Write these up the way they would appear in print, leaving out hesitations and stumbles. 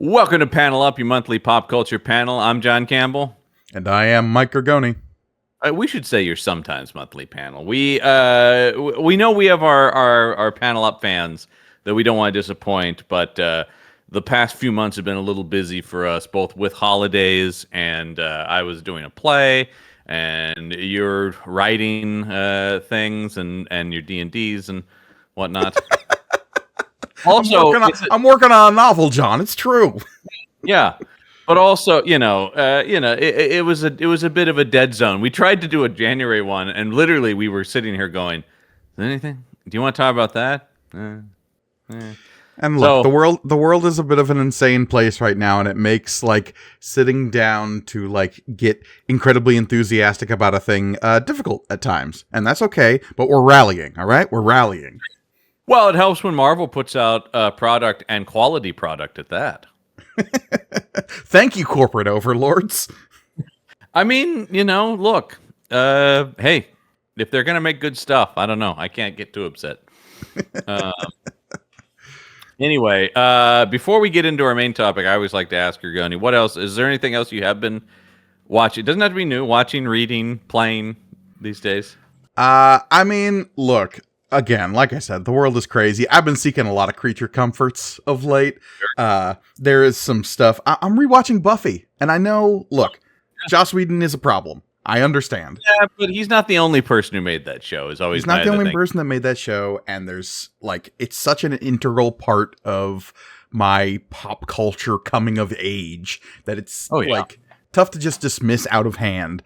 Welcome to Panel Up, your monthly pop culture panel. I'm John Campbell. And I am Mike Gargoni. We should say your sometimes monthly panel. We know we have our Panel Up fans that we don't want to disappoint, but the past few months have been a little busy for us, both with holidays and I was doing a play, and you're writing things and your D&Ds and whatnot. Also, I'm working on a novel, John. It's true. Yeah, but also, it was a bit of a dead zone. We tried to do a January one, and literally we were sitting here going, "Is there anything? Do you want to talk about that?" And look, the world is a bit of an insane place right now, and it makes like sitting down to like get incredibly enthusiastic about a thing difficult at times, and that's okay. But we're rallying, all right? We're rallying. Well, it helps when Marvel puts out a product and quality product at that. Thank you, corporate overlords. I mean, look, hey, if they're going to make good stuff, I don't know. I can't get too upset. Anyway, before we get into our main topic, I always like to ask Gargoni, what else? Is there anything else you have been watching? It doesn't have to be new. Watching, reading, playing these days? I mean, look. Again, like I said, the world is crazy. I've been seeking a lot of creature comforts of late. Sure. There is some stuff. I'm rewatching Buffy, and I know, look, Joss Whedon is a problem. I understand. Yeah, but he's not the only person who made that show. He's not the only person that made that show, and there's, like, it's such an integral part of my pop culture coming of age that it's, like, tough to just dismiss out of hand.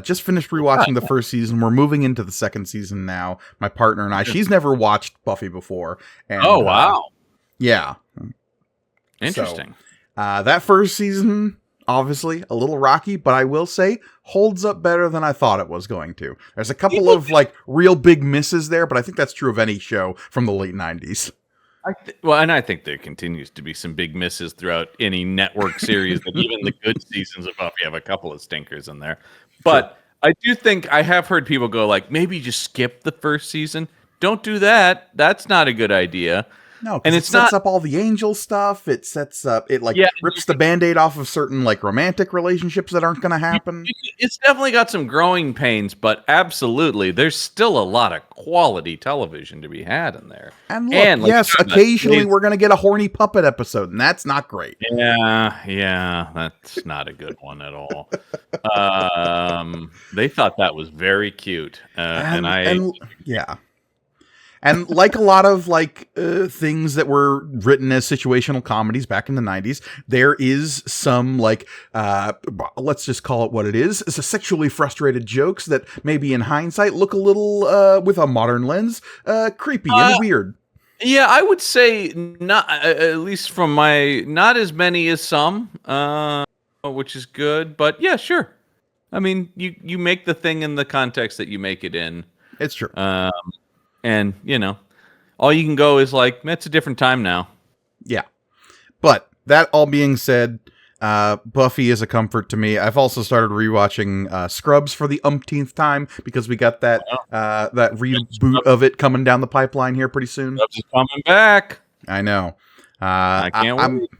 Just finished rewatching the first season. We're moving into the second season now. My partner and I. She's never watched Buffy before. And, oh, wow. Yeah. Interesting. So, that first season, obviously, a little rocky, but I will say, holds up better than I thought it was going to. There's a couple of, like, real big misses there, but I think that's true of any show from the late 90s. And I think there continues to be some big misses throughout any network series. That even the good seasons of Buffy have a couple of stinkers in there. But sure. I do think I have heard people go like, maybe just skip the first season. Don't do that. That's not a good idea. No, and it sets up all the angel stuff. It sets up, rips the Band-Aid off of certain like romantic relationships that aren't going to happen. It's definitely got some growing pains, but absolutely, there's still a lot of quality television to be had in there. And look, yes, occasionally we're going to get a horny puppet episode, and that's not great. Yeah, that's not a good one at all. They thought that was very cute, yeah. And like a lot of like things that were written as situational comedies back in the 90s, there is some like, let's just call it what it is. It's a sexually frustrated jokes that maybe in hindsight look a little, with a modern lens, creepy and weird. Yeah, I would say not, at least from not as many as some, which is good. But yeah, sure. I mean, you make the thing in the context that you make it in. It's true. And, all you can go is like, it's a different time now. Yeah. But that all being said, Buffy is a comfort to me. I've also started rewatching Scrubs for the umpteenth time because we got that reboot of it coming down the pipeline here pretty soon. Scrubs is coming back. I know. I can't wait.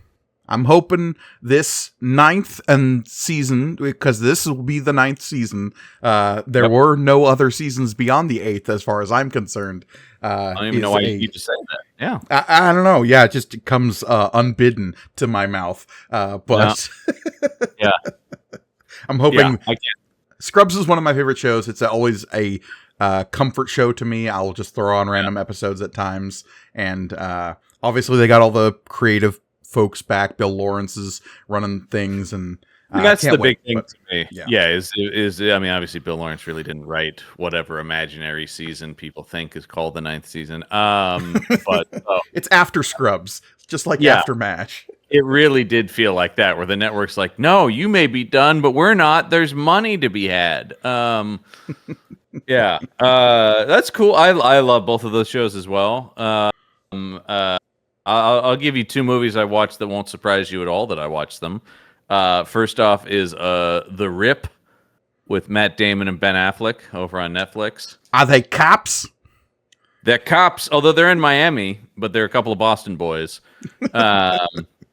I'm hoping this 9th season, because this will be the 9th season. There were no other seasons beyond the 8th, as far as I'm concerned. I don't even know why you need to say that. Yeah, I don't know. Yeah, it just comes unbidden to my mouth. But yeah, I'm hoping. Yeah, Scrubs is one of my favorite shows. It's always a comfort show to me. I'll just throw on random episodes at times, and obviously they got all the creative folks back. Bill Lawrence is running things, and that's the big thing to me. Yeah, is I mean, obviously Bill Lawrence really didn't write whatever imaginary season people think is called the 9th season. But it's after Scrubs, just like after MASH. It really did feel like that, where the network's like, no, you may be done, but we're not. There's money to be had. Yeah, that's cool. I love both of those shows as well. I'll give you two movies I watched that won't surprise you at all that I watched them. First off is The Rip with Matt Damon and Ben Affleck over on Netflix. Are they cops? They're cops, although they're in Miami, but they're a couple of Boston boys.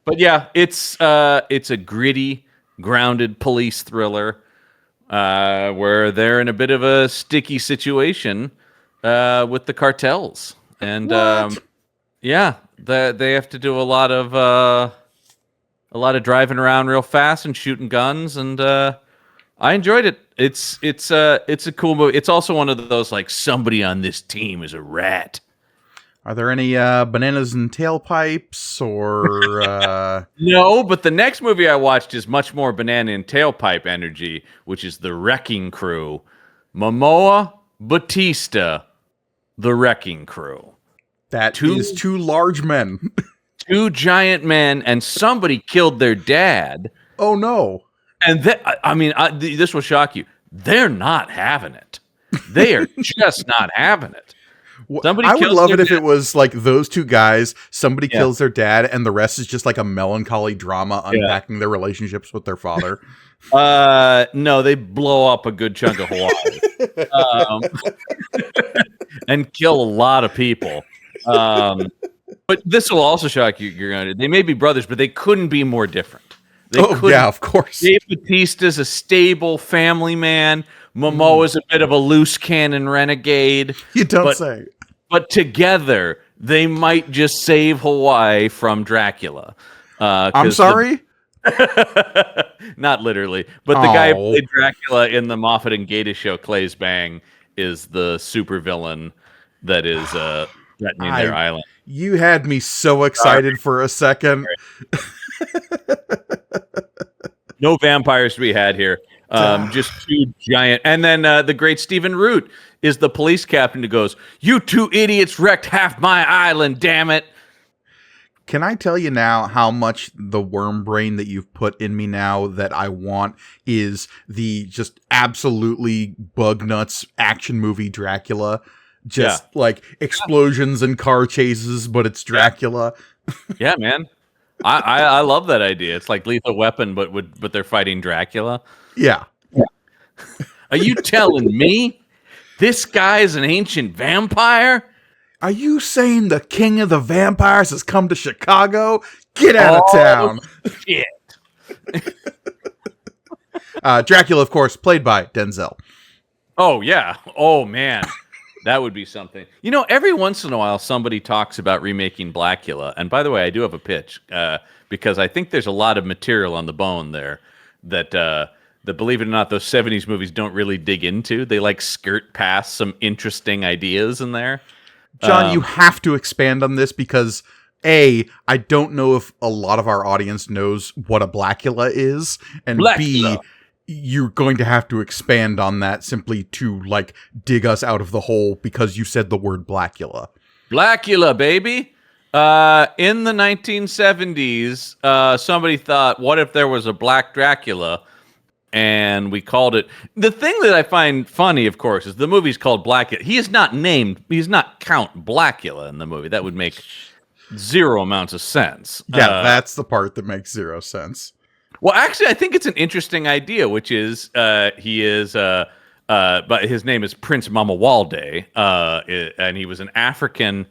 But But yeah, it's a gritty, grounded police thriller where they're in a bit of a sticky situation with the cartels, and What? yeah, they have to do a lot of driving around real fast and shooting guns, and I enjoyed it. It's a cool movie. It's also one of those like somebody on this team is a rat. Are there any bananas and tailpipes or No, but the next movie I watched is much more banana and tailpipe energy, which is The Wrecking Crew. Momoa, Batista, The Wrecking Crew. that is two large men? Two giant men, and somebody killed their dad. Oh no. And this will shock you. They're not having it. They are just not having it. Somebody I would kills love their it if dad. it was like those two guys, somebody Yeah. kills their dad, and the rest is just like a melancholy drama unpacking their relationships with their father. No, they blow up a good chunk of Hawaii and kill a lot of people. But this will also shock you. They may be brothers, but they couldn't be more different. Yeah, of course. Dave Bautista's a stable family man. Momoa's a bit of a loose cannon renegade. You don't but, say. But together, they might just save Hawaii from Dracula. I'm sorry? Not literally, but the guy who played Dracula in the Moffat and Gatiss show, Claes Bang, is the supervillain that is threatening their island. You had me so excited for a second. No vampires to be had here. Just two giant. And then the great Stephen Root is the police captain who goes, "You two idiots wrecked half my island, damn it." Can I tell you now how much the worm brain that you've put in me now that I want is the just absolutely bug nuts action movie Dracula? Just like explosions and car chases, but it's Dracula. Yeah, man. I love that idea. It's like Lethal Weapon, but they're fighting Dracula. Yeah. Are you telling me this guy is an ancient vampire? Are you saying the king of the vampires has come to Chicago? Get out of town. Shit. Dracula, of course, played by Denzel. Oh, yeah. Oh, man. That would be something. You know, every once in a while, somebody talks about remaking Blackula. And by the way, I do have a pitch because I think there's a lot of material on the bone there that, believe it or not, those 70s movies don't really dig into. They like skirt past some interesting ideas in there. John, you have to expand on this because A, I don't know if a lot of our audience knows what a Blackula is, and Blackula. B, you're going to have to expand on that simply to like dig us out of the hole because you said the word Blackula. Blackula, baby. In the 1970s, somebody thought, what if there was a Black Dracula? And we called it. The thing that I find funny, of course, is the movie's called Blackula. He is not named. He's not Count Blackula in the movie. That would make zero amounts of sense. Yeah, that's the part that makes zero sense. Well, actually, I think it's an interesting idea, which is he is, but his name is Prince Mamawalde, and he was an African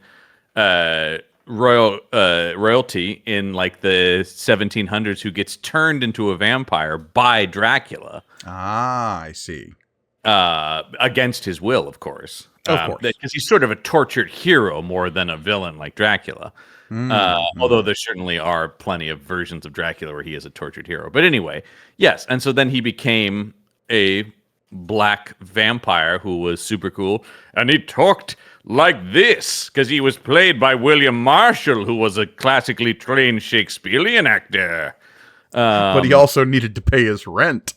royalty in like the 1700s who gets turned into a vampire by Dracula. Ah, I see. Against his will, of course. Of course. Because he's sort of a tortured hero more than a villain like Dracula. Although there certainly are plenty of versions of Dracula where he is a tortured hero. But anyway, yes. And so then he became a black vampire who was super cool. And he talked like this because he was played by William Marshall, who was a classically trained Shakespearean actor. But he also needed to pay his rent.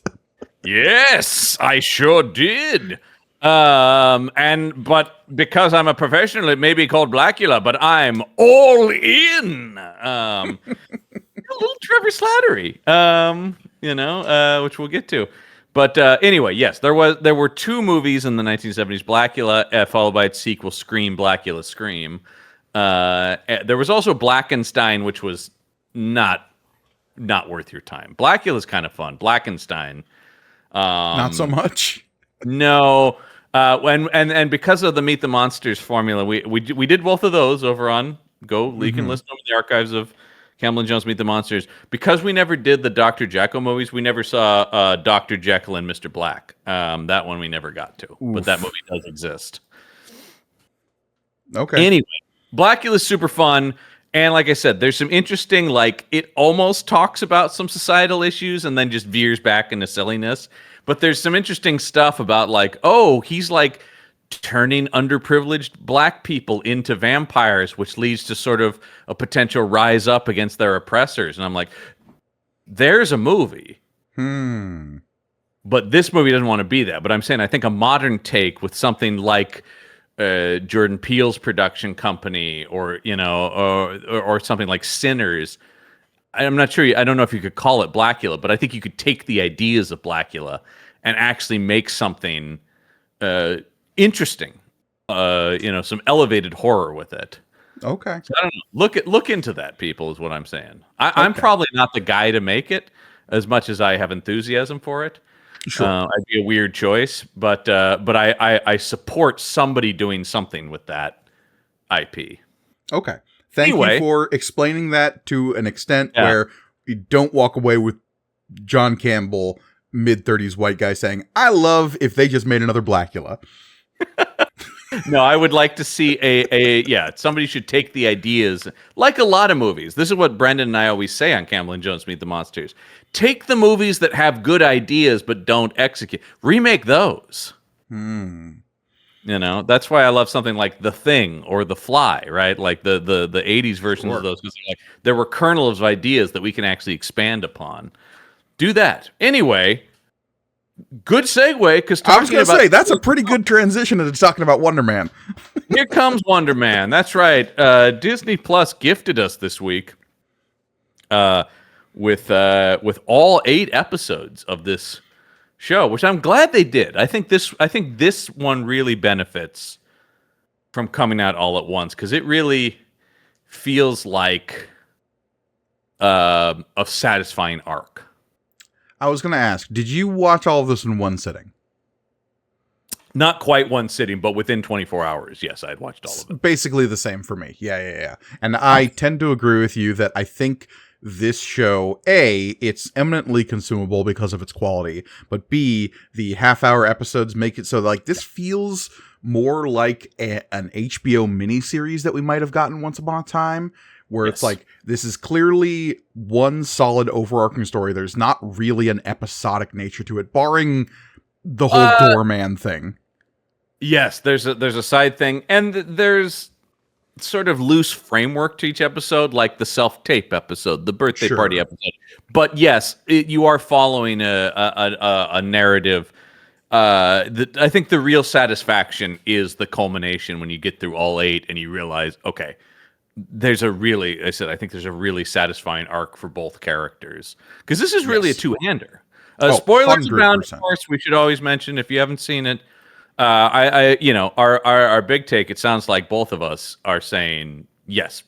Yes, I sure did. But because I'm a professional, it may be called Blackula, but I'm all in. A little Trevor Slattery, which we'll get to. But anyway, yes, there were two movies in the 1970s: Blackula, followed by its sequel, Scream, Blackula, Scream. There was also Blackenstein, which was not worth your time. Blackula's kind of fun. Blackenstein, Not so much. no. And because of the Meet the Monsters formula, we did both of those over on Go. You can listen to them in the archives of Campbell and Jones Meet the Monsters, because we never did the Dr. Jekyll movies, we never saw Dr. Jekyll and Mr. Black. That one we never got to, but that movie does exist. Okay. Anyway, Blackula's super fun. And like I said, there's some interesting, like, it almost talks about some societal issues and then just veers back into silliness. But there's some interesting stuff about, like, oh, he's like turning underprivileged black people into vampires, which leads to sort of a potential rise up against their oppressors. And I'm like, there's a movie. But this movie doesn't want to be that. But I'm saying I think a modern take with something like Jordan Peele's production company, or or something like Sinners. I'm not sure. I don't know if you could call it Blackula, but I think you could take the ideas of Blackula and actually make something interesting. Some elevated horror with it. Okay. So I don't know. Look into that, people. Is what I'm saying. I'm probably not the guy to make it, as much as I have enthusiasm for it. Sure. I'd be a weird choice, but I support somebody doing something with that IP. Okay. Thank you for explaining that to an extent where you don't walk away with John Campbell, mid-30s white guy, saying, I love if they just made another Blackula. No, I would like to see somebody should take the ideas, like a lot of movies. This is what Brendan and I always say on Campbell and Jones Meet the Monsters. Take the movies that have good ideas but don't execute. Remake those. That's why I love something like The Thing or The Fly, right? Like the 80s versions of those. Like, there were kernels of ideas that we can actually expand upon. Do that. Anyway, good segue, because I was going to say, that's a pretty good transition into talking about Wonder Man. Here comes Wonder Man. That's right. Disney Plus gifted us this week with all 8 episodes of this show, which I'm glad they did. I think this one really benefits from coming out all at once, because it really feels like a satisfying arc. I was going to ask, did you watch all of this in one sitting? Not quite one sitting, but within 24 hours. Yes, I had watched all of it. Basically the same for me. Yeah. And I tend to agree with you that I think this show, A, it's eminently consumable because of its quality, but B, the half-hour episodes make it so, like, this feels more like an HBO miniseries that we might have gotten once upon a time, where it's like, this is clearly one solid overarching story. There's not really an episodic nature to it, barring the whole doorman thing. Yes, there's a side thing, and there's sort of loose framework to each episode, like the self-tape episode, the birthday party episode. But yes, you are following a narrative. I think the real satisfaction is the culmination when you get through all 8 and you realize, okay, I think there's a really satisfying arc for both characters, because this is really a two-hander. Spoilers abound, of course. We should always mention, if you haven't seen it. Our big take. It sounds like both of us are saying yes,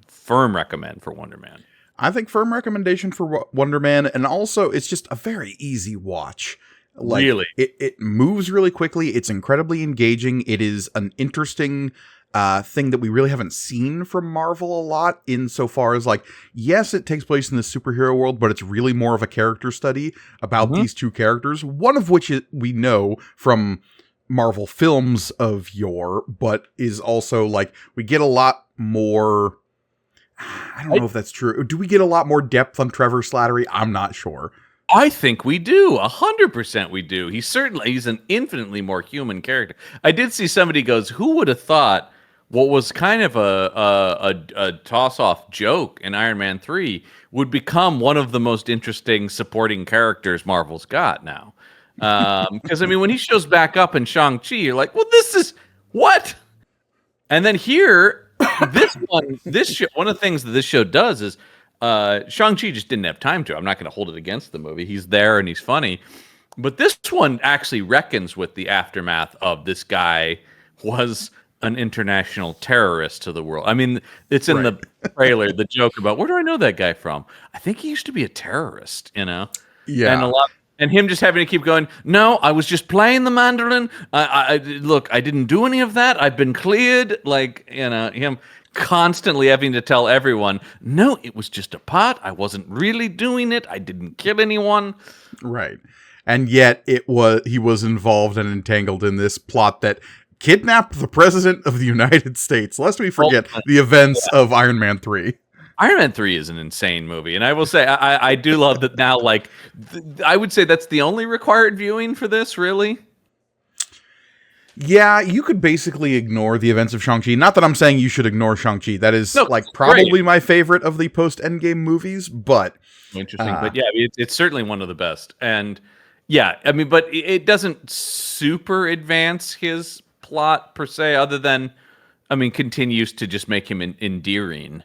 firm recommend for Wonder Man. I think firm recommendation for Wonder Man, and also it's just a very easy watch. Like, really, it moves really quickly. It's incredibly engaging. It is an interesting thing that we really haven't seen from Marvel a lot, insofar as, like, yes, it takes place in the superhero world, but it's really more of a character study about these two characters, one of which we know from Marvel films of yore, but is also, like, we get a lot more, I don't know if that's true. Do we get a lot more depth on Trevor Slattery? I'm not sure. I think we do. 100% we do. He's an infinitely more human character. I did see somebody goes, who would have thought what was kind of a toss-off joke in Iron Man 3 would become one of the most interesting supporting characters Marvel's got now. Because, I mean, when he shows back up in Shang-Chi, you're like, well, this is what? And then here, one of the things that this show does is Shang-Chi just didn't have time to. I'm not going to hold it against the movie. He's there and he's funny. But this one actually reckons with the aftermath of this guy was an international terrorist to the world. I mean, it's in the trailer, the joke about, where do I know that guy from? I think he used to be a terrorist, Yeah. And him just having to keep going, no, I was just playing the mandolin. Look, I didn't do any of that. I've been cleared. Like, him constantly having to tell everyone, no, it was just a part. I wasn't really doing it. I didn't kill anyone. Right. And yet he was involved and entangled in this plot that kidnapped the president of the United States, lest we forget the events of Iron Man 3. Iron Man 3 is an insane movie. And I will say, I do love that now, like, I would say that's the only required viewing for this, really. Yeah, you could basically ignore the events of Shang-Chi. Not that I'm saying you should ignore Shang-Chi. That is, probably my favorite of the post-Endgame movies, but... Interesting. But yeah, it's certainly one of the best. And yeah, I mean, but it doesn't super advance his plot, per se, other than, I mean, continues to just make him endearing.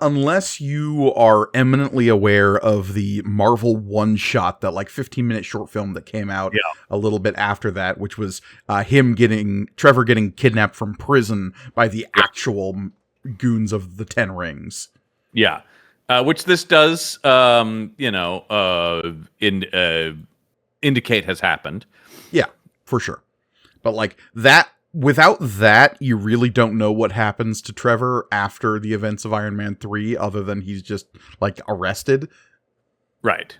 Unless you are eminently aware of the Marvel one-shot, that 15-minute short film that came out a little bit after that, which was Trevor getting kidnapped from prison by the actual goons of the Ten Rings. Yeah, which this does, indicate has happened. Yeah, for sure. But that. Without that, you really don't know what happens to Trevor after the events of Iron Man 3, other than he's just, arrested. Right.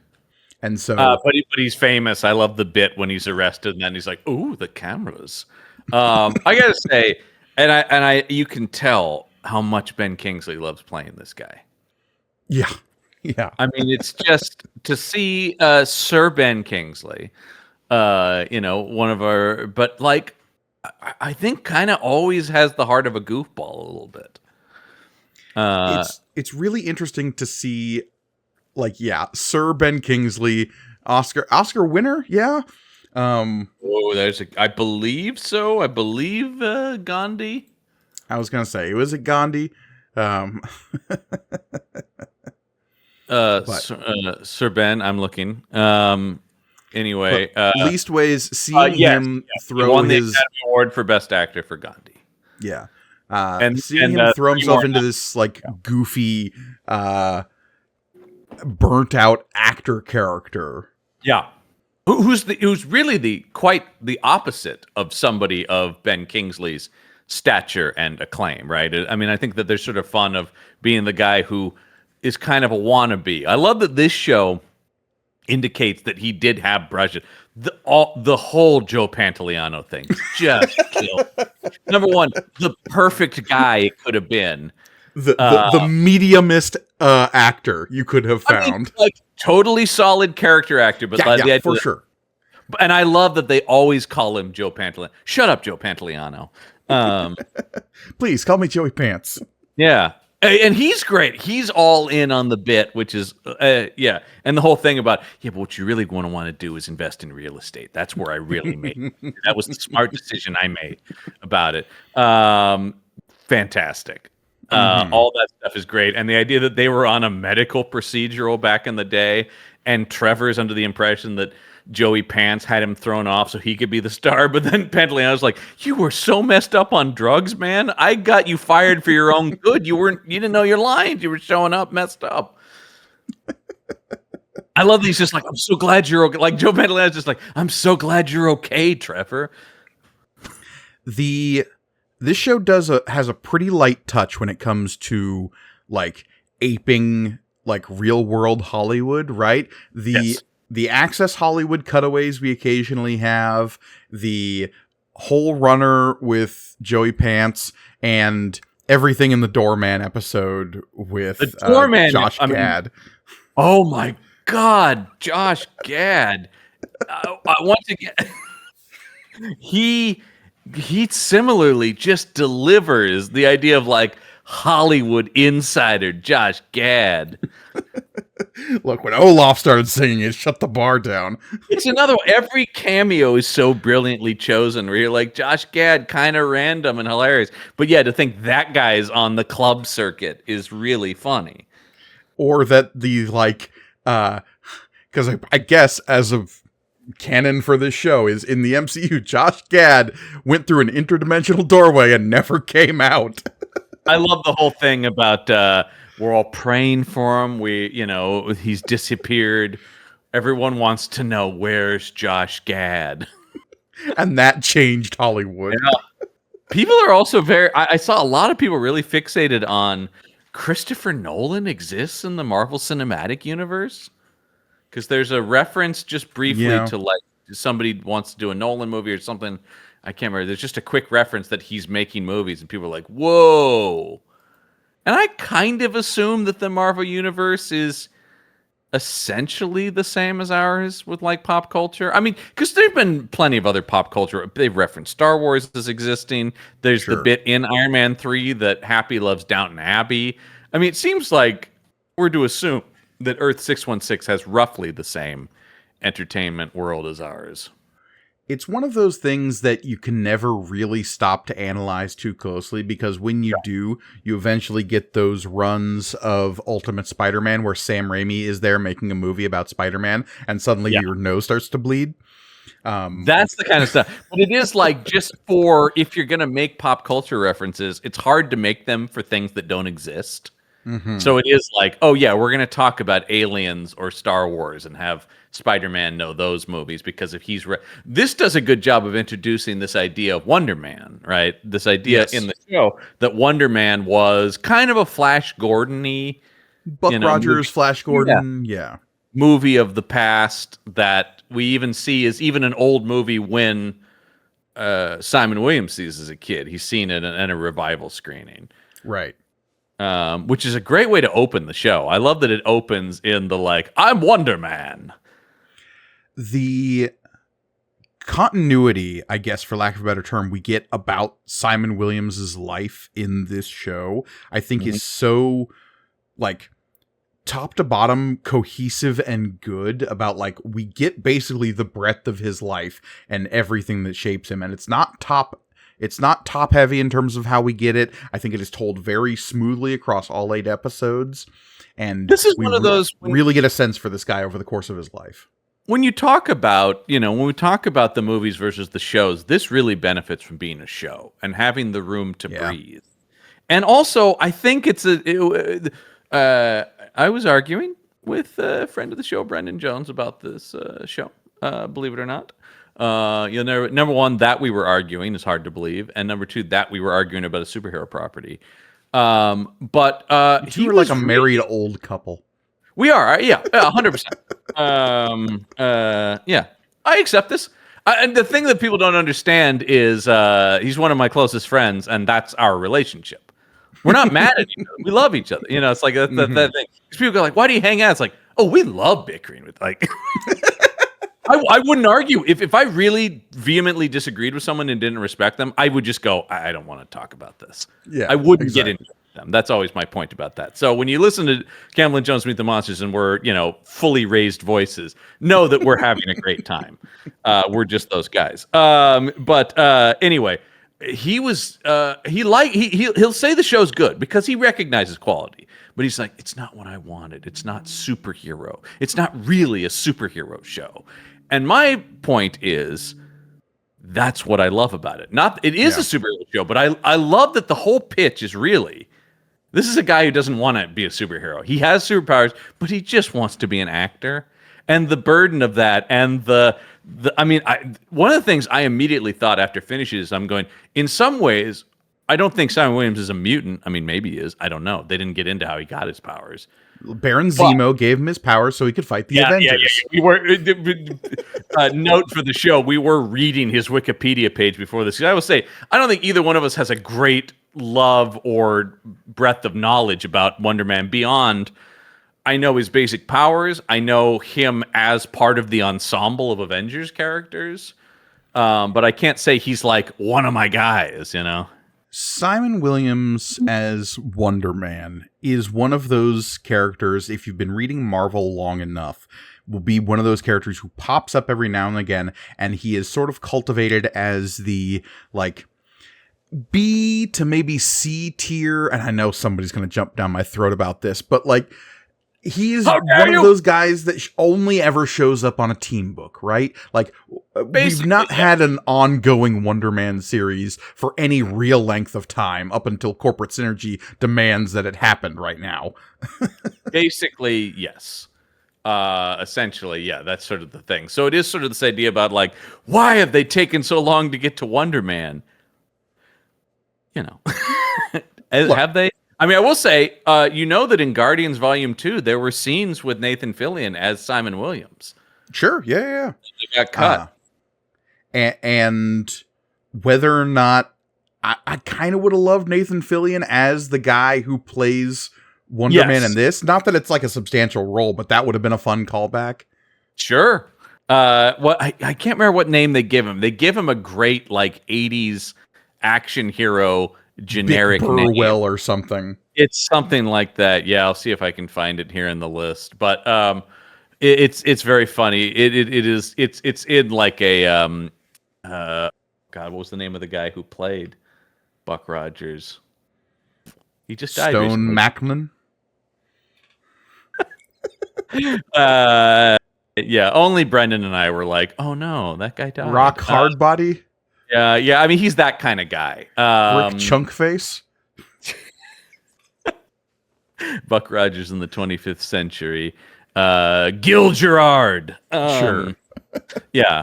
And so... but he's famous. I love the bit when he's arrested, and then he's like, ooh, the cameras. I gotta say, and you can tell how much Ben Kingsley loves playing this guy. Yeah. Yeah. I mean, it's just to see Sir Ben Kingsley, one of our... But, I think kind of always has the heart of a goofball a little bit. It's really interesting to see, Sir Ben Kingsley, Oscar winner, yeah. I believe so. I believe Gandhi. I was gonna say, was it Gandhi? Sir Ben, I'm looking. Anyway, leastways, seeing him throw he won his the Academy Award for Best Actor for Gandhi. Yeah, and seeing him throw himself into this goofy, burnt out actor character. Yeah, who's really quite the opposite of somebody of Ben Kingsley's stature and acclaim, right? I mean, I think that they're sort of fun of being the guy who is kind of a wannabe. I love that this show indicates that he did have brushes. The whole Joe Pantoliano thing just killed. Number one, the perfect guy it could have been. The mediumist actor you could have found. I mean, totally solid character actor, but the idea for sure. And I love that they always call him Joe Pantoliano. Shut up, Joe Pantoliano. Please call me Joey Pants. Yeah. And he's great. He's all in on the bit, which is, And the whole thing about, but what you really want to do is invest in real estate. That's where I really made it. That was the smart decision I made about it. Fantastic. All that stuff is great. And the idea that they were on a medical procedural back in the day, and Trevor's under the impression that Joey Pants had him thrown off so he could be the star, but then Pantoliano's like, you were so messed up on drugs, man. I got you fired for your own good. You didn't know your lines. You were showing up messed up. I love that he's just like, I'm so glad you're okay. Like Joe Pantoliano's just like, I'm so glad you're okay, Trevor. This show has a pretty light touch when it comes to aping real world Hollywood, right? The Access Hollywood cutaways we occasionally have, the whole runner with Joey Pants, and everything in the Doorman episode with Josh Gad. Oh my God, Josh Gad! Once again, he similarly just delivers the idea of Hollywood insider Josh Gad. Look, when Olaf started singing it, shut the bar down. It's another one. Every cameo is so brilliantly chosen where you're like, Josh Gad, kind of random and hilarious. But yeah, to think that guy is on the club circuit is really funny. Or that because I guess as of canon for this show is in the MCU, Josh Gad went through an interdimensional doorway and never came out. I love the whole thing about we're all praying for him. He's disappeared. Everyone wants to know, where's Josh Gad? And that changed Hollywood. Yeah. People are also very. I saw a lot of people really fixated on Christopher Nolan exists in the Marvel Cinematic Universe because there's a reference just briefly Yeah. to like somebody wants to do a Nolan movie or something. I can't remember. There's just a quick reference that he's making movies, and people are like, "Whoa!" And I kind of assume that the Marvel Universe is essentially the same as ours with like pop culture. I mean, because there've been plenty of other pop culture. They've referenced Star Wars as existing. There's the Sure. bit in Iron Man 3 that Happy loves Downton Abbey. I mean, it seems like we're to assume that Earth 616 has roughly the same entertainment world as ours. It's one of those things that you can never really stop to analyze too closely, because when you do, you eventually get those runs of Ultimate Spider-Man where Sam Raimi is there making a movie about Spider-Man and suddenly Yeah. your nose starts to bleed. That's the kind of stuff. But it is like just for if you're going to make pop culture references, it's hard to make them for things that don't exist. Mhm. So it is like, oh yeah, we're going to talk about Aliens or Star Wars and have Spider-Man know those movies because if he's this does a good job of introducing this idea of Wonder Man, right? This idea Yes. in the show that Wonder Man was kind of a Flash Gordon-y, Buck Rogers, movie. Flash Gordon, yeah. Movie of the past that we even see is even an old movie when Simon Williams sees as a kid. He's seen it in a revival screening. Right. Which is a great way to open the show. I love that it opens in the like, I'm Wonder Man. The continuity, I guess, for lack of a better term, we get about Simon Williams's life in this show, I think is so like top to bottom cohesive and good about like we get basically the breadth of his life and everything that shapes him, and it's not top heavy in terms of how we get it. I think it is told very smoothly across all 8 episodes, and This is we one of those really get a sense for this guy over the course of his life. when you talk about, when we talk about the movies versus the shows, this really benefits from being a show and having the room to breathe. And also, I think it's I was arguing with a friend of the show, Brendan Jones, about this show. Believe it or not, number one, that we were arguing is hard to believe, and number two, that we were arguing about a superhero property. But You were like a married old couple. We are, yeah, 100%. Yeah, I accept this. And the thing that people don't understand is he's one of my closest friends, and that's our relationship. We're not mad at each other. We love each other. It's like that thing. Because people go like, "Why do you hang out?" It's like, "Oh, we love bickering with like." I wouldn't argue if I really vehemently disagreed with someone and didn't respect them. I would just go, I don't want to talk about this. Yeah, I wouldn't get into them. That's always my point about that. So when you listen to Campbell and Jones Meet the Monsters and we're, fully raised voices, know that we're having a great time. We're just those guys. But anyway, he'll say the show's good because he recognizes quality. But he's like, it's not what I wanted. It's not superhero. It's not really a superhero show. And my point is, that's what I love about it. It is a superhero show, but I love that the whole pitch is really, this is a guy who doesn't want to be a superhero. He has superpowers, but he just wants to be an actor. And the burden of that, and one of the things I immediately thought after finishing is, I'm going, in some ways, I don't think Simon Williams is a mutant. I mean, maybe he is. I don't know. They didn't get into how he got his powers. Baron Zemo gave him his powers so he could fight the Avengers. Yeah. We were note for the show. We were reading his Wikipedia page before this. I will say, I don't think either one of us has a great love or breadth of knowledge about Wonder Man beyond. I know his basic powers. I know him as part of the ensemble of Avengers characters, but I can't say he's like one of my guys. Simon Williams as Wonder Man is one of those characters, if you've been reading Marvel long enough, will be one of those characters who pops up every now and again, and he is sort of cultivated as the, like, B to maybe C tier, and I know somebody's going to jump down my throat about this, but, like, he's one of those guys that only ever shows up on a team book, right? Like, we've not had an ongoing Wonder Man series for any real length of time up until corporate synergy demands that it happened right now. Basically, yes. Essentially, yeah, that's sort of the thing. So it is sort of this idea about, like, why have they taken so long to get to Wonder Man? you know, Look. have they? I mean, I will say, that in Guardians Volume 2, there were scenes with Nathan Fillion as Simon Williams. Sure. Yeah. They got cut. And whether or not I kind of would have loved Nathan Fillion as the guy who plays Wonder Man in this. Not that it's like a substantial role, but that would have been a fun callback. Sure. I can't remember what name they give him. They give him a great like 80s action hero generic Dick Burwell name or something. It's something like that. Yeah, I'll see if I can find it here in the list. But it's very funny. It's in like a God, what was the name of the guy who played Buck Rogers? He just died Stone recently. Macklin. Yeah, only Brendan and I were like, "Oh no, that guy died." Rock Hardbody. Yeah. I mean, he's that kind of guy. Rick Chunkface. Buck Rogers in the 25th century. Gil Gerard. Sure. Yeah,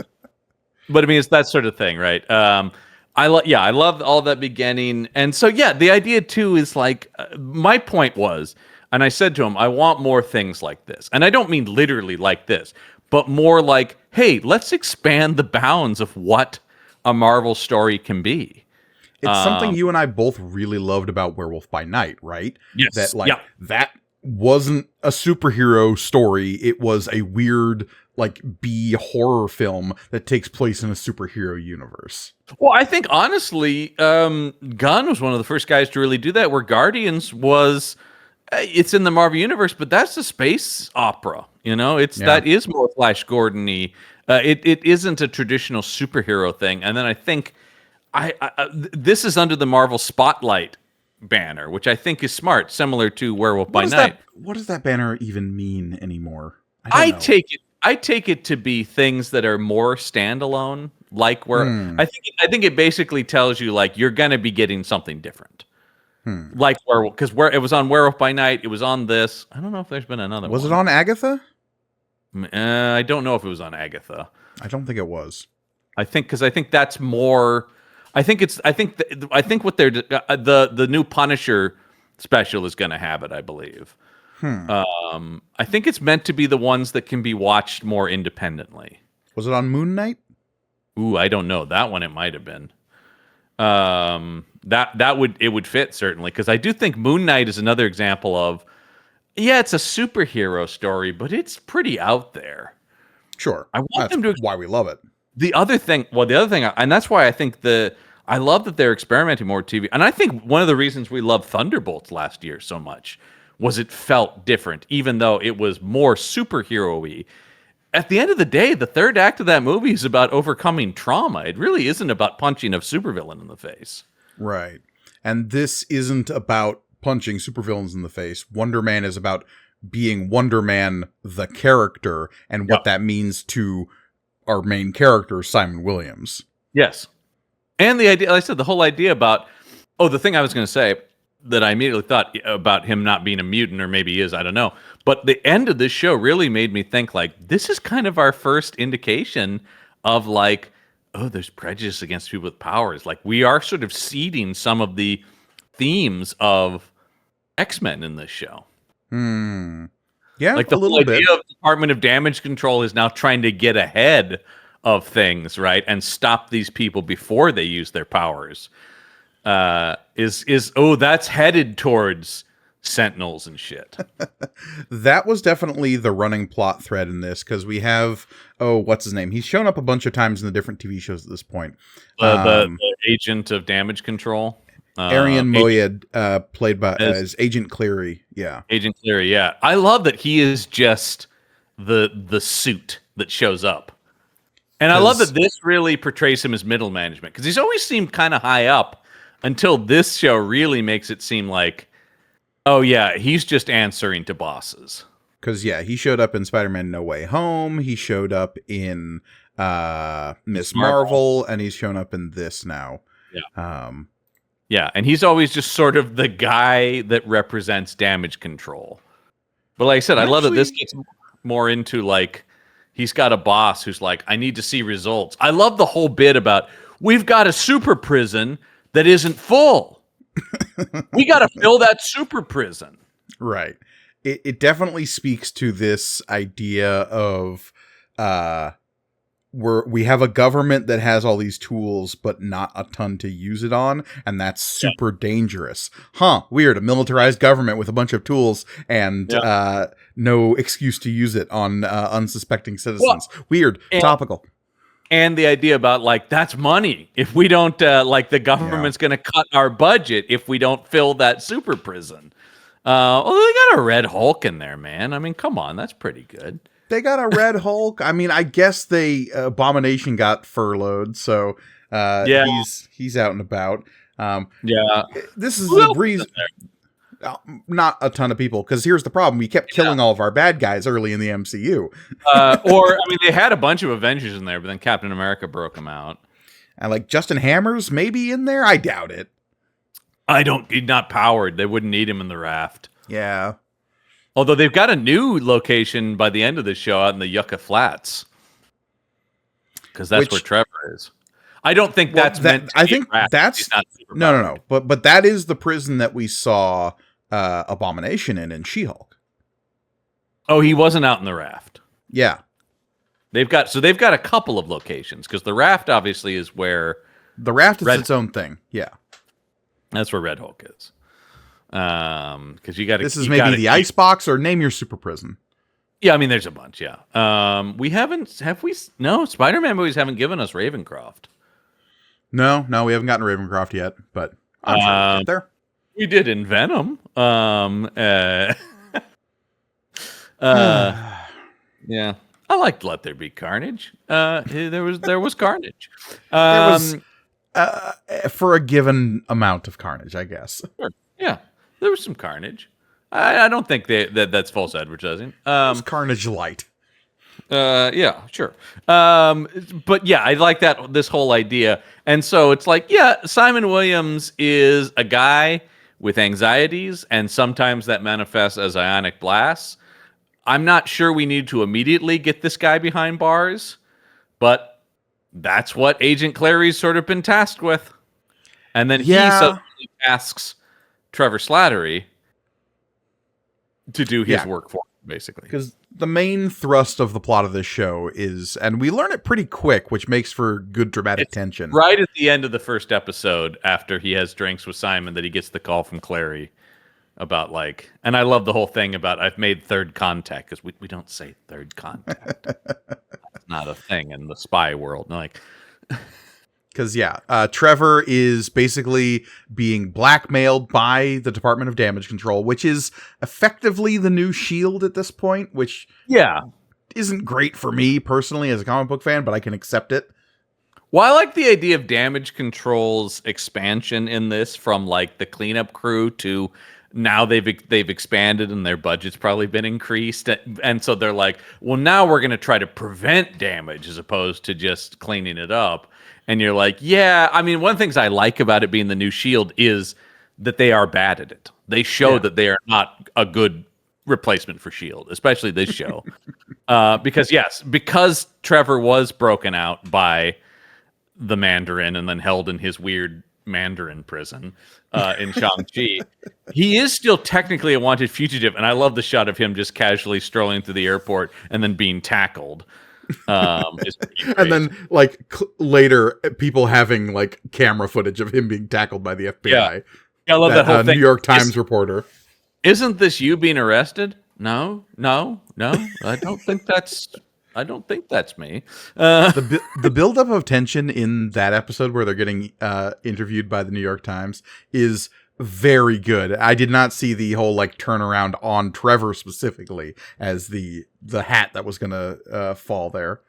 but I mean, it's that sort of thing, right? I love all that beginning, and so yeah, the idea too is like my point was. And I said to him, I want more things like this. And I don't mean literally like this, but more like, hey, let's expand the bounds of what a Marvel story can be. It's something you and I both really loved about Werewolf by Night, right? Yes. That wasn't a superhero story. It was a weird, like, B horror film that takes place in a superhero universe. Well, I think, honestly, Gunn was one of the first guys to really do that, where Guardians was... It's in the Marvel Universe, but that's a space opera. That is more Flash Gordon-y. It isn't a traditional superhero thing. And then I think this is under the Marvel Spotlight banner, which I think is smart, similar to Werewolf by Night. What does that banner even mean anymore? I take it to be things that are more standalone, like where I think it basically tells you like you're going to be getting something different. Like Werewolf, because it was on Werewolf by Night, it was on this. I don't know if there's been another one. Was it on Agatha? I don't know if it was on Agatha. I don't think it was. I think that's more. I think what they're the new Punisher special is going to have it. I believe. I think it's meant to be the ones that can be watched more independently. Was it on Moon Knight? Ooh, I don't know. That one it might have been. That would fit certainly, because I do think Moon Knight is another example of, it's a superhero story, but it's pretty out there. Sure, that's why we love it. The other thing, and that's why I think I love that they're experimenting more with TV, and I think one of the reasons we loved Thunderbolts last year so much was it felt different, even though it was more superhero-y. At the end of the day, the third act of that movie is about overcoming trauma. It really isn't about punching a supervillain in the face. Right. And this isn't about punching supervillains in the face. Wonder Man is about being Wonder Man, the character, and what that means to our main character, Simon Williams. Yes. And the idea, like I said, the whole idea about, the thing I was going to say that I immediately thought about him not being a mutant, or maybe he is, I don't know. But the end of this show really made me think, like, this is kind of our first indication of, like, there's prejudice against people with powers. Like, we are sort of seeding some of the themes of X-Men in this show. Yeah, like the whole idea of Department of Damage Control is now trying to get ahead of things, right? And stop these people before they use their powers. That's headed towards Sentinels and shit. That was definitely the running plot thread in this, because we have what's his name? He's shown up a bunch of times in the different TV shows at this point. The agent of Damage Control, Arian Moayed, played by as Agent Cleary. Yeah, Agent Cleary. Yeah, I love that he is just the suit that shows up, and I love that this really portrays him as middle management, because he's always seemed kind of high up until this show really makes it seem like, he's just answering to bosses. Because, he showed up in Spider-Man No Way Home. He showed up in Miss Marvel. And he's shown up in this now. Yeah. And he's always just sort of the guy that represents Damage Control. But like I said, I love that this gets more into, like, he's got a boss who's like, I need to see results. I love the whole bit about, we've got a super prison that isn't full. We got to fill that super prison. Right. It definitely speaks to this idea of we have a government that has all these tools, but not a ton to use it on, and that's super dangerous. Weird. A militarized government with a bunch of tools and no excuse to use it on unsuspecting citizens. Weird. Topical. And the idea about, like, that's money. If we don't, the government's going to cut our budget if we don't fill that super prison. They got a Red Hulk in there, man. I mean, come on. That's pretty good. They got a Red Hulk. I mean, I guess Abomination got furloughed, so he's out and about. This is the reason. Not a ton of people, because here's the problem: we kept killing all of our bad guys early in the MCU. They had a bunch of Avengers in there, but then Captain America broke them out. And like Justin Hammer's maybe in there. I doubt it. He's not powered. They wouldn't need him in the raft. Yeah. Although they've got a new location by the end of the show out in the Yucca Flats, because that's where Trevor is. I don't think that's meant. I think that's no. But that is the prison that we saw Abomination in She-Hulk. Oh, he wasn't out in the raft. Yeah, they've got a couple of locations, because the raft obviously is where the raft is its own thing. Yeah, that's where Red Hulk is. Because you got to. This is maybe the icebox, or name your super prison. Yeah, I mean, there's a bunch. Yeah, have we? No, Spider-Man movies haven't given us Ravencroft. No, we haven't gotten Ravencroft yet, but I'm sure we'll get there. We did in Venom. Yeah, I liked Let There Be Carnage. There was Carnage. There was for a given amount of carnage, I guess. Sure. Yeah, there was some carnage. I don't think that's false advertising. It was Carnage Light. Yeah, sure. But yeah, I like this whole idea. And so it's like, yeah, Simon Williams is a guy with anxieties, and sometimes that manifests as ionic blasts. I'm not sure we need to immediately get this guy behind bars, but that's what Agent Clary's sort of been tasked with. And then he suddenly asks Trevor Slattery to do his work for him, basically. Because the main thrust of the plot of this show is, and we learn it pretty quick, which makes for good dramatic tension. Right at the end of the first episode, after he has drinks with Simon, that he gets the call from Clary about, like, and I love the whole thing about I've made third contact, because we don't say third contact. That's not a thing in the spy world. Like, because Trevor is basically being blackmailed by the Department of Damage Control, which is effectively the new S.H.I.E.L.D. at this point, which isn't great for me personally as a comic book fan, but I can accept it. Well, I like the idea of Damage Control's expansion in this, from like the cleanup crew to now they've expanded and their budget's probably been increased. And so they're like, well, now we're going to try to prevent damage as opposed to just cleaning it up. And you're like, yeah, I mean, one of the things I like about it being the new S.H.I.E.L.D. is that they are bad at it. They show that they are not a good replacement for S.H.I.E.L.D., especially this show. Because Trevor was broken out by the Mandarin and then held in his weird Mandarin prison in Shang-Chi, he is still technically a wanted fugitive. And I love the shot of him just casually strolling through the airport and then being tackled. And then later people having like camera footage of him being tackled by the FBI. I love that whole thing. New York Times reporter. Isn't this you being arrested? No. I don't think that's me. The buildup of tension in that episode where they're getting interviewed by the New York Times is very good. I did not see the whole like turnaround on Trevor specifically as the hat that was gonna fall there.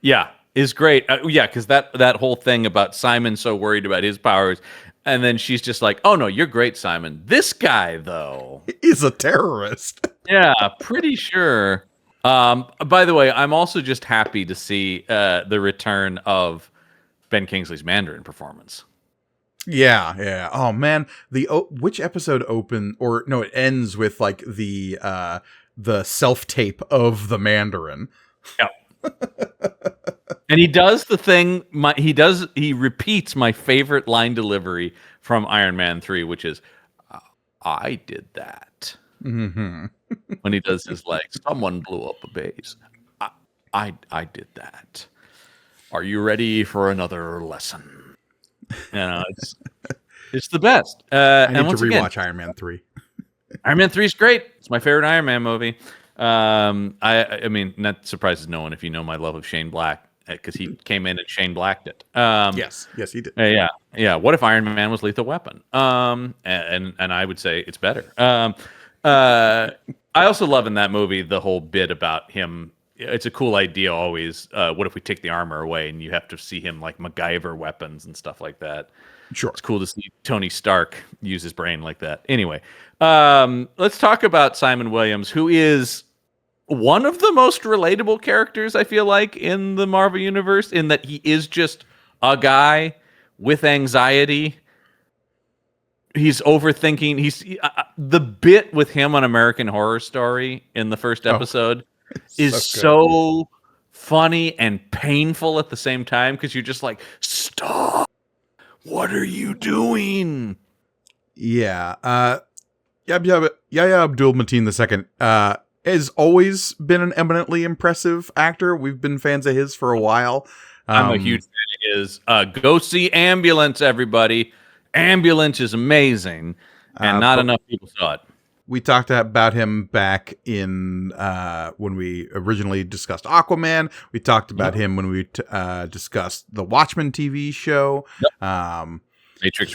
Yeah, is great. Because that whole thing about Simon so worried about his powers, and then she's just like, "Oh no, you're great, Simon. This guy though is a terrorist." Yeah, pretty sure. By the way, I'm also just happy to see the return of Ben Kingsley's Mandarin performance. Yeah. Oh man, which episode it ends with like the self tape of the Mandarin. Yeah. And he does the thing. He repeats my favorite line delivery from Iron Man 3, which is, "I did that." Hmm. When he does his like, "Someone blew up a base. I did that. Are you ready for another lesson?" It's the best. I And need to once again, rewatch Iron Man 3. Iron Man 3 is great. It's my favorite Iron Man movie. I mean, that surprises no one if you know my love of Shane Black, because he came in and Shane Blacked it. Yes, he did. Yeah. What if Iron Man was Lethal Weapon? And I would say it's better. I also love in that movie the whole bit about him. It's a cool idea always. What if we take the armor away and you have to see him like MacGyver weapons and stuff like that? Sure. It's cool to see Tony Stark use his brain like that. Anyway, let's talk about Simon Williams, who is one of the most relatable characters, I feel like, in the Marvel Universe, in that he is just a guy with anxiety. He's overthinking. He's the bit with him on American Horror Story in the first episode is so funny and painful at the same time, because you're just like, stop. What are you doing? Yeah. Yahya Abdul-Mateen II has always been an eminently impressive actor. We've been fans of his for a while. I'm a huge fan of his. Go see Ambulance, everybody. Ambulance is amazing, and not enough people saw it. We talked about him back in when we originally discussed Aquaman. We talked about him when we discussed the Watchmen TV show. Yep. Matrix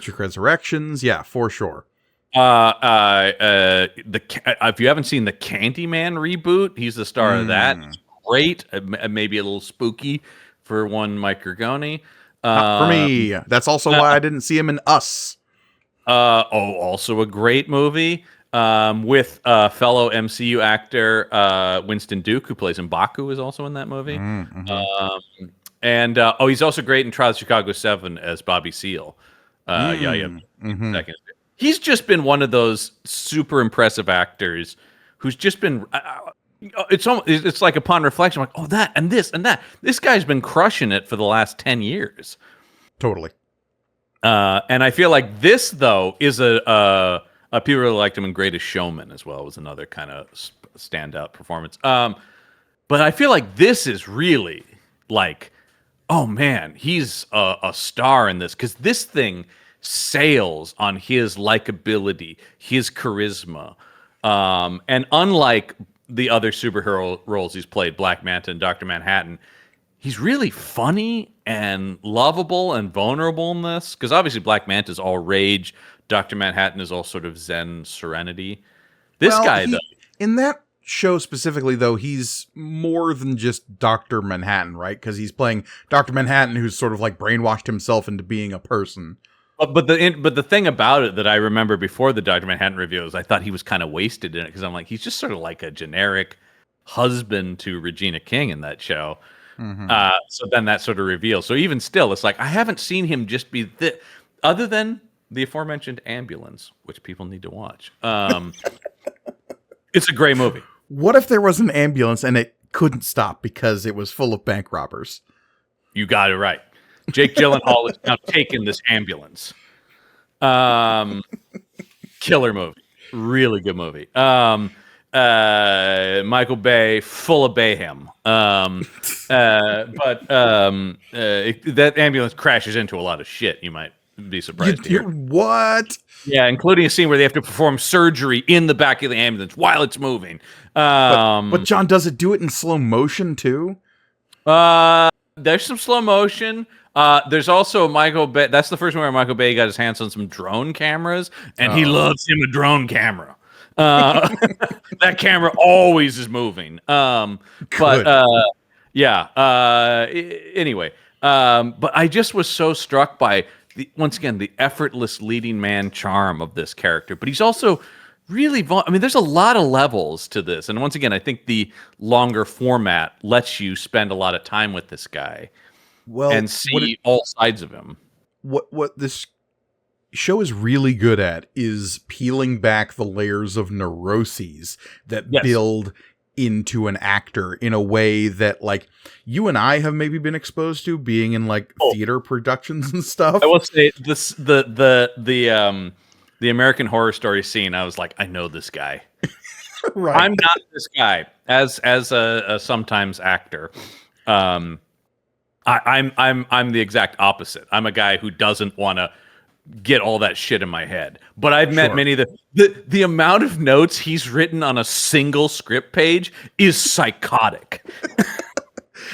Resurrections. Yeah, for sure. If you haven't seen the Candyman reboot, he's the star of that. It's great. Maybe a little spooky for one Mike Gargoni. For me, that's also why I didn't see him in Us. Also a great movie with fellow MCU actor Winston Duke, who plays M'Baku, is also in that movie. He's also great in Trials of Chicago 7 as Bobby Seale. He's just been one of those super impressive actors who's just been. It's like upon reflection, like, oh, that and this and that. This guy's been crushing it for the last 10 years. Totally. And I feel like this, though, is a people really liked him in Greatest Showman as well. It was another kind of standout performance. But I feel like this is really like, oh man, he's a star in this, because this thing sails on his likability, his charisma, and unlike the other superhero roles he's played, Black Manta and Dr. Manhattan, he's really funny and lovable and vulnerable in this, because obviously Black Manta is all rage, Dr. Manhattan is all sort of zen serenity. This guy, though, in that show specifically, though, he's more than just Dr. Manhattan, right? Because he's playing Dr. Manhattan, who's sort of like brainwashed himself into being a person. But the thing about it that I remember before the Dr. Manhattan reviews, I thought he was kind of wasted in it, because I'm like, he's just sort of like a generic husband to Regina King in that show. So then that sort of reveals. So even still, it's like, I haven't seen him just be other than the aforementioned Ambulance, which people need to watch. It's a great movie. What if there was an ambulance and it couldn't stop because it was full of bank robbers? You got it right. Jake Gyllenhaal is now taking this ambulance. Killer movie. Really good movie. Michael Bay, full of Bayhem. That ambulance crashes into a lot of shit. You might be surprised to hear. What? Yeah, including a scene where they have to perform surgery in the back of the ambulance while it's moving. But John, does it do it in slow motion too? There's some slow motion. There's also Michael Bay. That's the first one where Michael Bay got his hands on some drone cameras, and he loves him a drone camera. That camera always is moving. Anyway, but I just was so struck by once again the effortless leading man charm of this character. But he's also really, I mean, there's a lot of levels to this, and once again, I think the longer format lets you spend a lot of time with this guy, and see all sides of him. What this show is really good at is peeling back the layers of neuroses that build into an actor in a way that like you and I have maybe been exposed to being in like theater productions and stuff. I will say this: the American Horror Story scene. I was like, I know this guy. Right. I'm not this guy as a sometimes actor. I'm the exact opposite. I'm a guy who doesn't want to get all that shit in my head. But I've met Sure. many of the amount of notes he's written on a single script page is psychotic.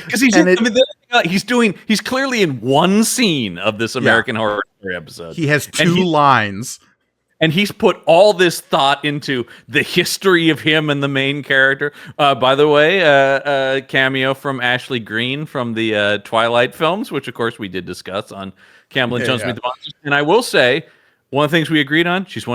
Because he's clearly in one scene of this American Horror Story episode. He has two lines. And he's put all this thought into the history of him and the main character. By the way, a cameo from Ashley Greene from the Twilight films, which of course we did discuss on Campbell and Jones Meet the Monsters. And I will say, one of the things we agreed on, he's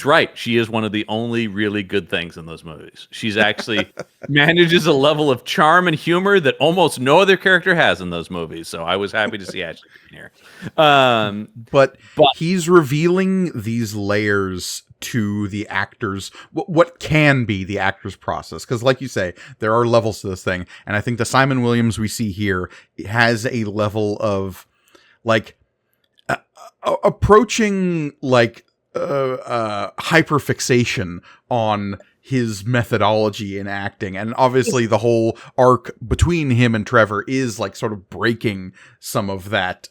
right. She is one of the only really good things in those movies. She's actually manages a level of charm and humor that almost no other character has in those movies. So I was happy to see Ashley here. But he's revealing these layers to the actors, what can be the actor's process. Because like you say, there are levels to this thing. And I think the Simon Williams we see here has a level of like approaching like hyperfixation on his methodology in acting. And obviously the whole arc between him and Trevor is like sort of breaking some of that.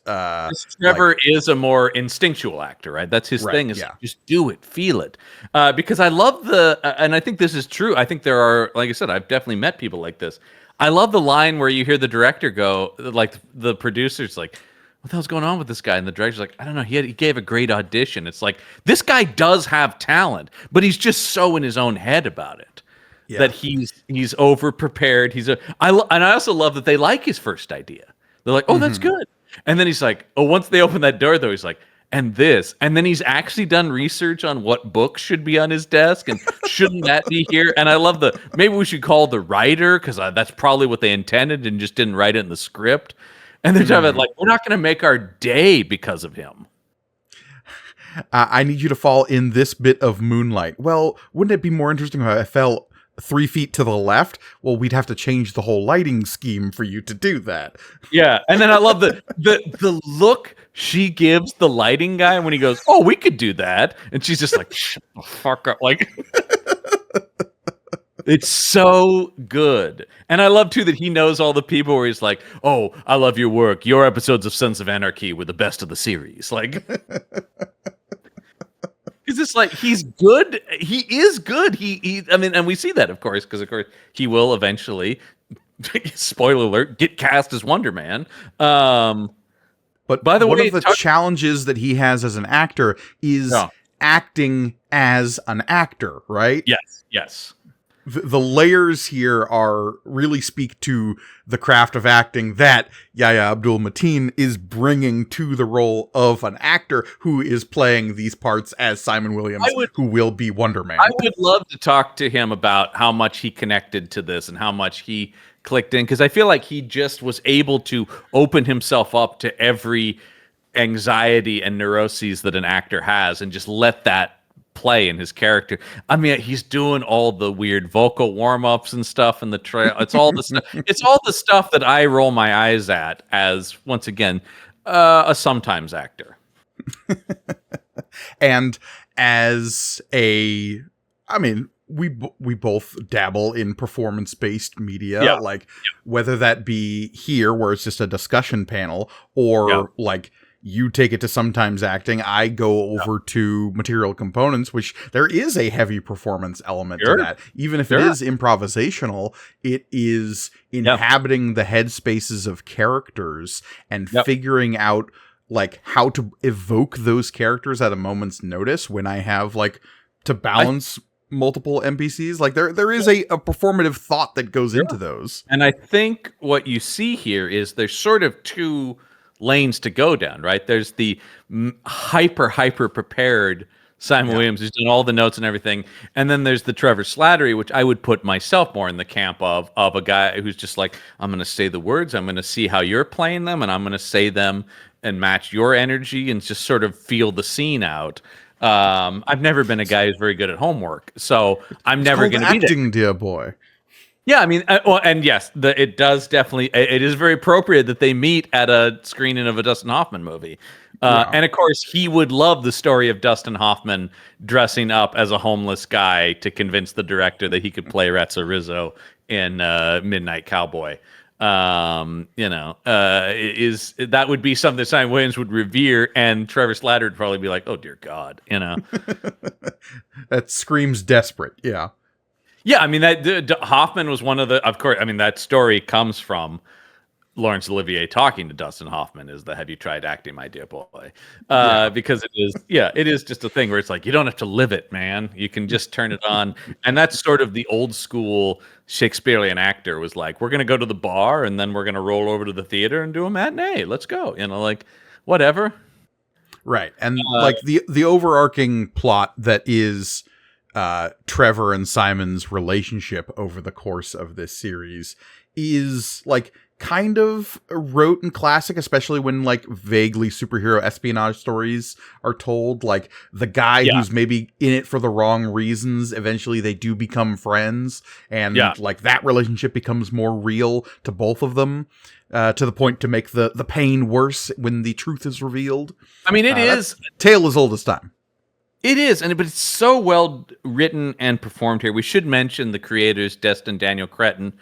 Trevor is a more instinctual actor, right? That's his thing, is just do it, feel it. Because I love and I think this is true. I think there are, like I said, I've definitely met people like this. I love the line where you hear the director go, like the producer's like, what the hell's going on with this guy? And the director's like, I don't know. He gave a great audition. It's like, this guy does have talent, but he's just so in his own head about it that he's over prepared. And I also love that they like his first idea. They're like, oh, that's good. And then he's like, oh, once they open that door, though, he's like, and this. And then he's actually done research on what books should be on his desk and shouldn't that be here. And I love maybe we should call the writer, because that's probably what they intended and just didn't write it in the script. And they're talking about, like, we're not going to make our day because of him. I need you to fall in this bit of moonlight. Well, wouldn't it be more interesting if I fell 3 feet to the left? Well, we'd have to change the whole lighting scheme for you to do that. Yeah, and then I love the look she gives the lighting guy when he goes, oh, we could do that. And she's just like, shut the fuck up. Like... It's so good. And I love, too, that he knows all the people where he's like, oh, I love your work. Your episodes of Sons of Anarchy were the best of the series. Like, it's just like, he's good. He is good. I mean, and we see that, of course, because, of course, he will eventually, spoiler alert, get cast as Wonder Man. But by the way, one of the challenges that he has as an actor is acting as an actor, right? Yes. The layers here really speak to the craft of acting that Yahya Abdul-Mateen is bringing to the role of an actor who is playing these parts as Simon Williams, who will be Wonder Man. I would love to talk to him about how much he connected to this and how much he clicked in, because I feel like he just was able to open himself up to every anxiety and neuroses that an actor has and just let that play in his character. I mean, he's doing all the weird vocal warm-ups and stuff in the trail. It's all the stuff. It's all the stuff that I roll my eyes at as, once again, a sometimes actor. And as I mean, we both dabble in performance-based media, whether that be here where it's just a discussion panel, or like you take it to sometimes acting, I go over to Material Components, which there is a heavy performance element to that. Even if it is improvisational, it is inhabiting the headspaces of characters and figuring out like how to evoke those characters at a moment's notice when I have like to balance multiple NPCs. Like there is a performative thought that goes into those. And I think what you see here is there's sort of two lanes to go down, right? There's the hyper prepared Simon Williams, who's done all the notes and everything, and then there's the Trevor Slattery, which I would put myself more in the camp of a guy who's just like, I'm going to say the words, I'm going to see how you're playing them, and I'm going to say them and match your energy and just sort of feel the scene out. I've never been a guy who's very good at homework, so I'm It's never called going to be that. acting, dear boy. Yeah, I mean, well, and yes, it does definitely. It is very appropriate that they meet at a screening of a Dustin Hoffman movie, Yeah. and of course, he would love the story of Dustin Hoffman dressing up as a homeless guy to convince the director that he could play Ratso Rizzo in Midnight Cowboy. Is that would be something that Simon Williams would revere, and Trevor Slatter would probably be like, "Oh dear God," That screams desperate. Yeah. Yeah, I mean Hoffman was one of the. Of course, I mean that story comes from Laurence Olivier talking to Dustin Hoffman. Is the "Have you tried acting, my dear boy?" Because it is just a thing where it's like you don't have to live it, man. You can just turn it on, and that's sort of the old school Shakespearean actor was like, we're gonna go to the bar and then we're gonna roll over to the theater and do a matinee. Let's go, like whatever. Right. And like the overarching plot that is Trevor and Simon's relationship over the course of this series is like kind of rote and classic, especially when like vaguely superhero espionage stories are told. Like the guy who's maybe in it for the wrong reasons, eventually they do become friends, and like that relationship becomes more real to both of them. To the point to make the pain worse when the truth is revealed. I mean, it is tale as old as time. It is, but it's so well written and performed here. We should mention the creators, Destin Daniel Cretton,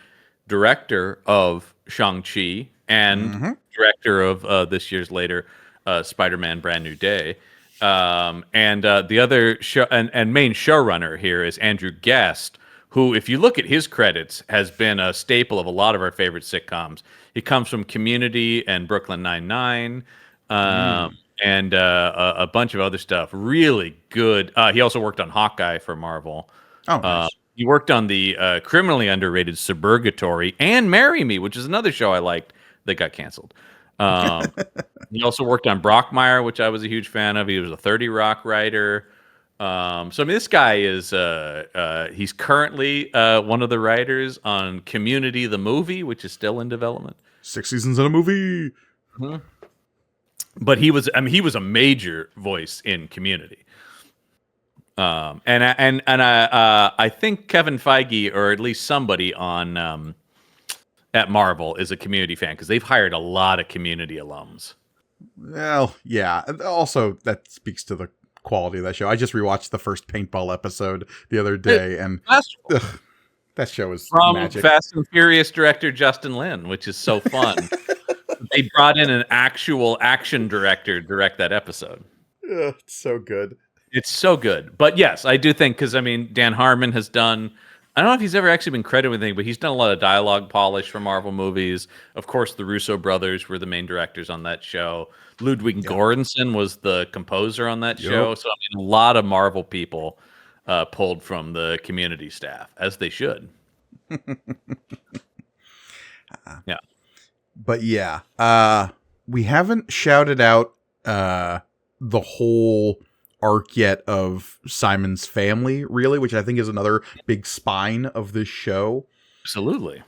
director of Shang-Chi and director of this year's later Spider-Man: Brand New Day. And the other show and main showrunner here is Andrew Guest, who, if you look at his credits, has been a staple of a lot of our favorite sitcoms. He comes from Community and Brooklyn Nine-Nine, and a bunch of other stuff. Really good. He also worked on Hawkeye for Marvel. Oh, nice. He worked on the criminally underrated Suburgatory and Marry Me, which is another show I liked that got canceled. He also worked on Brockmire, which I was a huge fan of. He was a 30 Rock writer. So I mean, this guy is he's currently one of the writers on Community the movie, which is still in development. 6 seasons in a movie. But he was a major voice in Community. I think Kevin Feige, or at least somebody on at Marvel, is a Community fan because they've hired a lot of Community alums. Well, yeah. Also, that speaks to the quality of that show. I just rewatched the first Paintball episode the other day, and that show is from magic. Fast and Furious director Justin Lin, which is so fun. They brought in an actual action director to direct that episode. It's so good. It's so good. But yes, I do think, because I mean, Dan Harmon has done, I don't know if he's ever actually been credited with anything, but he's done a lot of dialogue polish for Marvel movies. Of course, the Russo brothers were the main directors on that show. Ludwig Göransson was the composer on that show. So I mean, a lot of Marvel people pulled from the Community staff, as they should. Yeah. But yeah, we haven't shouted out the whole arc yet of Simon's family, really, which I think is another big spine of this show. Absolutely.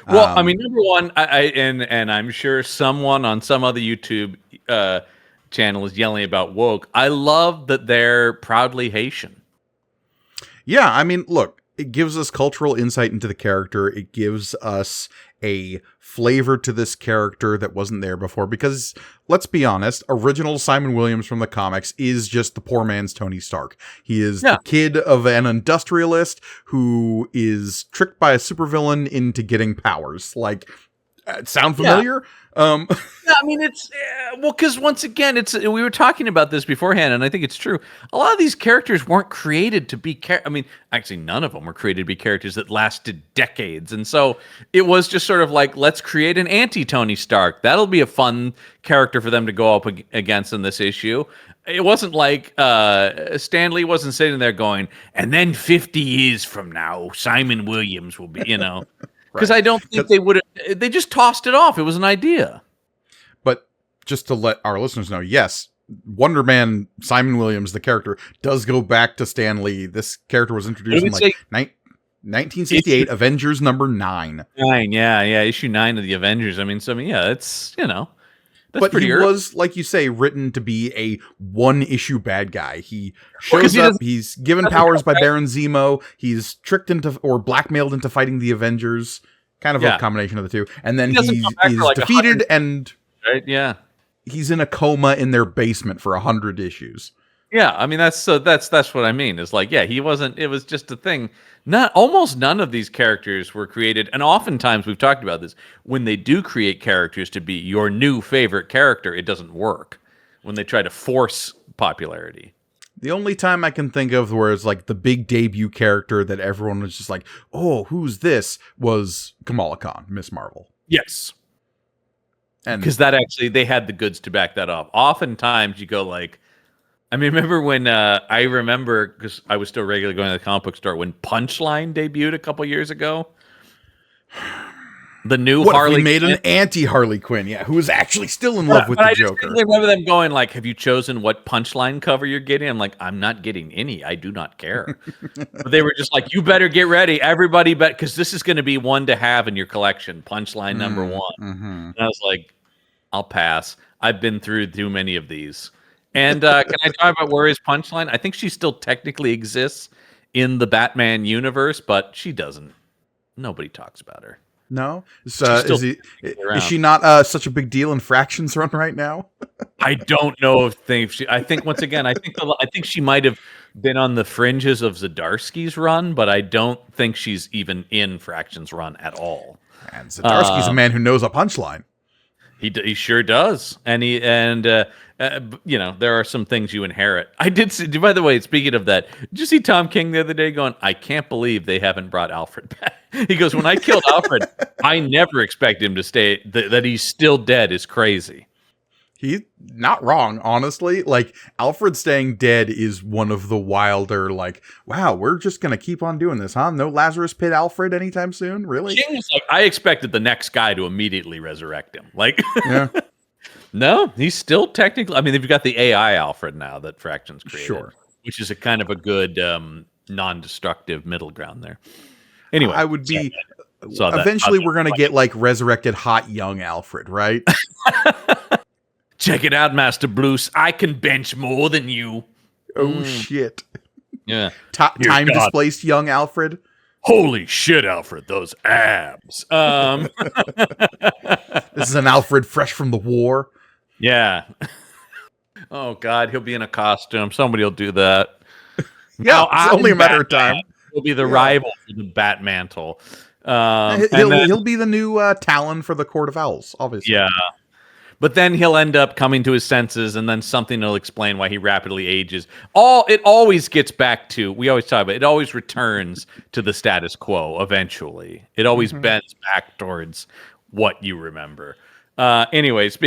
Well, I mean, number one, and I'm sure someone on some other YouTube channel is yelling about woke. I love that they're proudly Haitian. Yeah, I mean, look, it gives us cultural insight into the character. It gives us a flavor to this character that wasn't there before, because let's be honest, original Simon Williams from the comics is just the poor man's Tony Stark. He is the kid of an industrialist who is tricked by a supervillain into getting powers. Like, sound familiar? Yeah, I mean, it's well, because once again, we were talking about this beforehand, and I think it's true. A lot of these characters weren't created to be. I mean, actually, none of them were created to be characters that lasted decades, and so it was just sort of like, let's create an anti-Tony Stark. That'll be a fun character for them to go up against in this issue. It wasn't like Stan Lee wasn't sitting there going, and then 50 years from now, Simon Williams will be, Because I don't think they would have. They just tossed it off. It was an idea. But just to let our listeners know, yes, Wonder Man, Simon Williams, the character, does go back to Stan Lee. This character was introduced in 1968, Avengers number 9. 9, yeah, issue 9 of the Avengers. I mean, it's that's but pretty he early. was, like you say, written to be a one-issue bad guy. He 'cause shows he up. doesn't- He's given doesn't powers come by Baron Zemo. He's tricked into or blackmailed into fighting the Avengers. Kind of Yeah. a combination of the two. And then He doesn't he come back for is like defeated 100 and Right? Yeah. he's in a coma in their basement for 100 issues. Yeah, I mean that's what I mean. Is like, yeah, he wasn't. It was just a thing. Not almost none of these characters were created, and oftentimes we've talked about this. When they do create characters to be your new favorite character, it doesn't work. When they try to force popularity. The only time I can think of where it's like the big debut character that everyone was just like, oh, who's this? Was Kamala Khan, Miss Marvel. Yes, And because that actually they had the goods to back that up. Oftentimes you go like, I mean, remember when I remember because I was still regularly going to the comic book store when Punchline debuted a couple years ago. The new what Harley if we made Quinn. an anti-Harley Quinn? Yeah, who is actually still in love with But the I just Joker. remember them going like, "Have you chosen what Punchline cover you're getting?" I'm like, "I'm not getting any. I do not care." But they were just like, "You better get ready, everybody, bet because this is going to be one to have in your collection." Punchline number one. Mm-hmm. And I was like, "I'll pass. I've been through too many of these." And can I talk about where is Punchline? I think she still technically exists in the Batman universe, but she doesn't. Nobody talks about her. No, still is she not such a big deal in Fractions Run right now? I don't know if she. I think once again, I think she might have been on the fringes of Zdarsky's run, but I don't think she's even in Fractions Run at all. And Zdarsky's a man who knows a punchline. He sure does, and you know, there are some things you inherit. I did see. By the way, speaking of that, did you see Tom King the other day going, "I can't believe they haven't brought Alfred back." He goes, "When I killed Alfred, I never expect him to stay. That he's still dead is crazy." He's not wrong, honestly. Like, Alfred staying dead is one of the wilder, like, wow, we're just going to keep on doing this, huh? No Lazarus Pit Alfred anytime soon? Really? King was like, I expected the next guy to immediately resurrect him. Like, Yeah, no, he's still technically. I mean, they've got the AI Alfred now that Fractions created, Sure. which is a kind of a good non-destructive middle ground there. Anyway, I would be. saw that. Eventually, we're going to get, like, resurrected hot young Alfred, right? Check it out, Master Bruce. I can bench more than you. Oh, shit. Yeah. Time God. displaced young Alfred. Holy shit, Alfred, those abs. This is an Alfred fresh from the war. Yeah. Oh God, he'll be in a costume. Somebody will do that. Yeah, Now it's I'm only a matter of Batman. time. He'll be the rival for the Batmantle. He'll be the new Talon for the Court of Owls, obviously. Yeah. But then he'll end up coming to his senses, and then something will explain why he rapidly ages. It always gets back to, we always talk about it always returns to the status quo eventually. It always bends back towards what you remember. Anyways,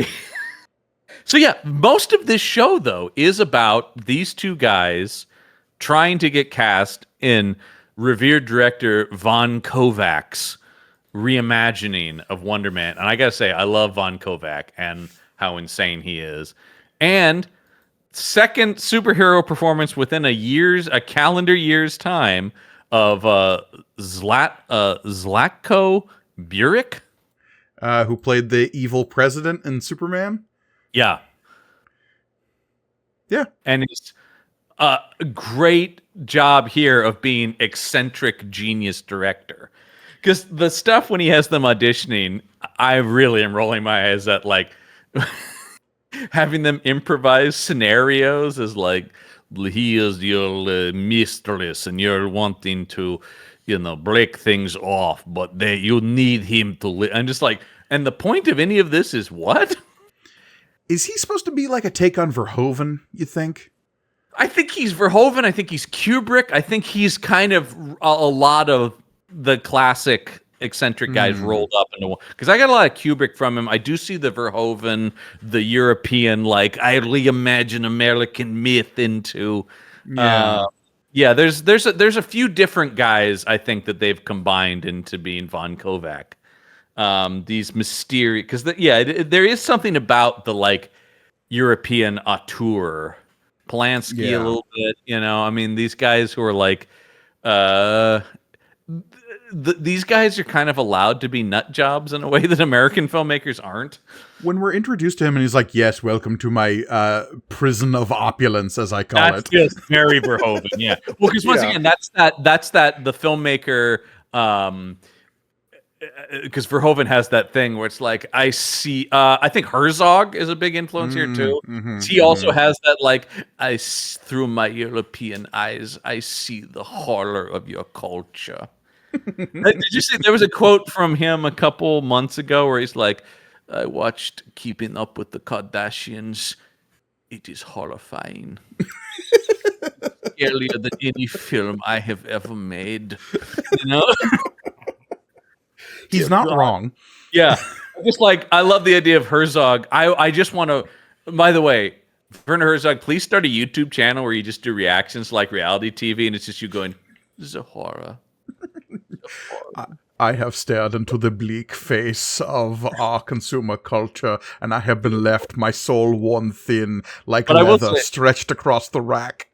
so yeah, most of this show, though, is about these two guys trying to get cast in revered director Von Kovac's reimagining of Wonder Man. And I gotta say, I love Von Kovac and how insane he is. And second superhero performance within a calendar year's time of Zlatko Burek. Who played the evil president in Superman. Yeah. Yeah. And it's a great job here of being eccentric genius director. Because the stuff when he has them auditioning, I really am rolling my eyes at, like, having them improvise scenarios as, like, he is your mistress and you're wanting to, break things off, but you need him to live. I'm just like, and the point of any of this is what? Is he supposed to be like a take on Verhoeven, you think? I think he's Verhoeven. I think he's Kubrick. I think he's kind of a lot of the classic eccentric guys rolled up into one. Because I got a lot of Kubrick from him. I do see the Verhoeven, the European, like, I reimagine American myth into. Yeah, there's a few different guys I think that they've combined into being Von Kovac. These mysterious, because there is something about the, like, European auteur, Polanski a little bit. I mean, these guys who are like, these guys are kind of allowed to be nut jobs in a way that American filmmakers aren't. When we're introduced to him and he's like, yes, welcome to my prison of opulence, as I call That's it. just very Verhoeven, yeah. Well, because once again, that's that the filmmaker. Because Verhoeven has that thing where it's like, I see. I think Herzog is a big influence here too. He also has that, like, through my European eyes, I see the horror of your culture. Did you see? There was a quote from him a couple months ago where he's like, I watched Keeping Up with the Kardashians. It is horrifying. Scarier than any film I have ever made. You know? He's not wrong. Yeah. Just like, I love the idea of Herzog. I just want to, by the way, Werner Herzog, please start a YouTube channel where you just do reactions like reality TV, and it's just you going, this is a horror. I have stared into the bleak face of our consumer culture, and I have been left, my soul worn thin, like leather stretched across the rack.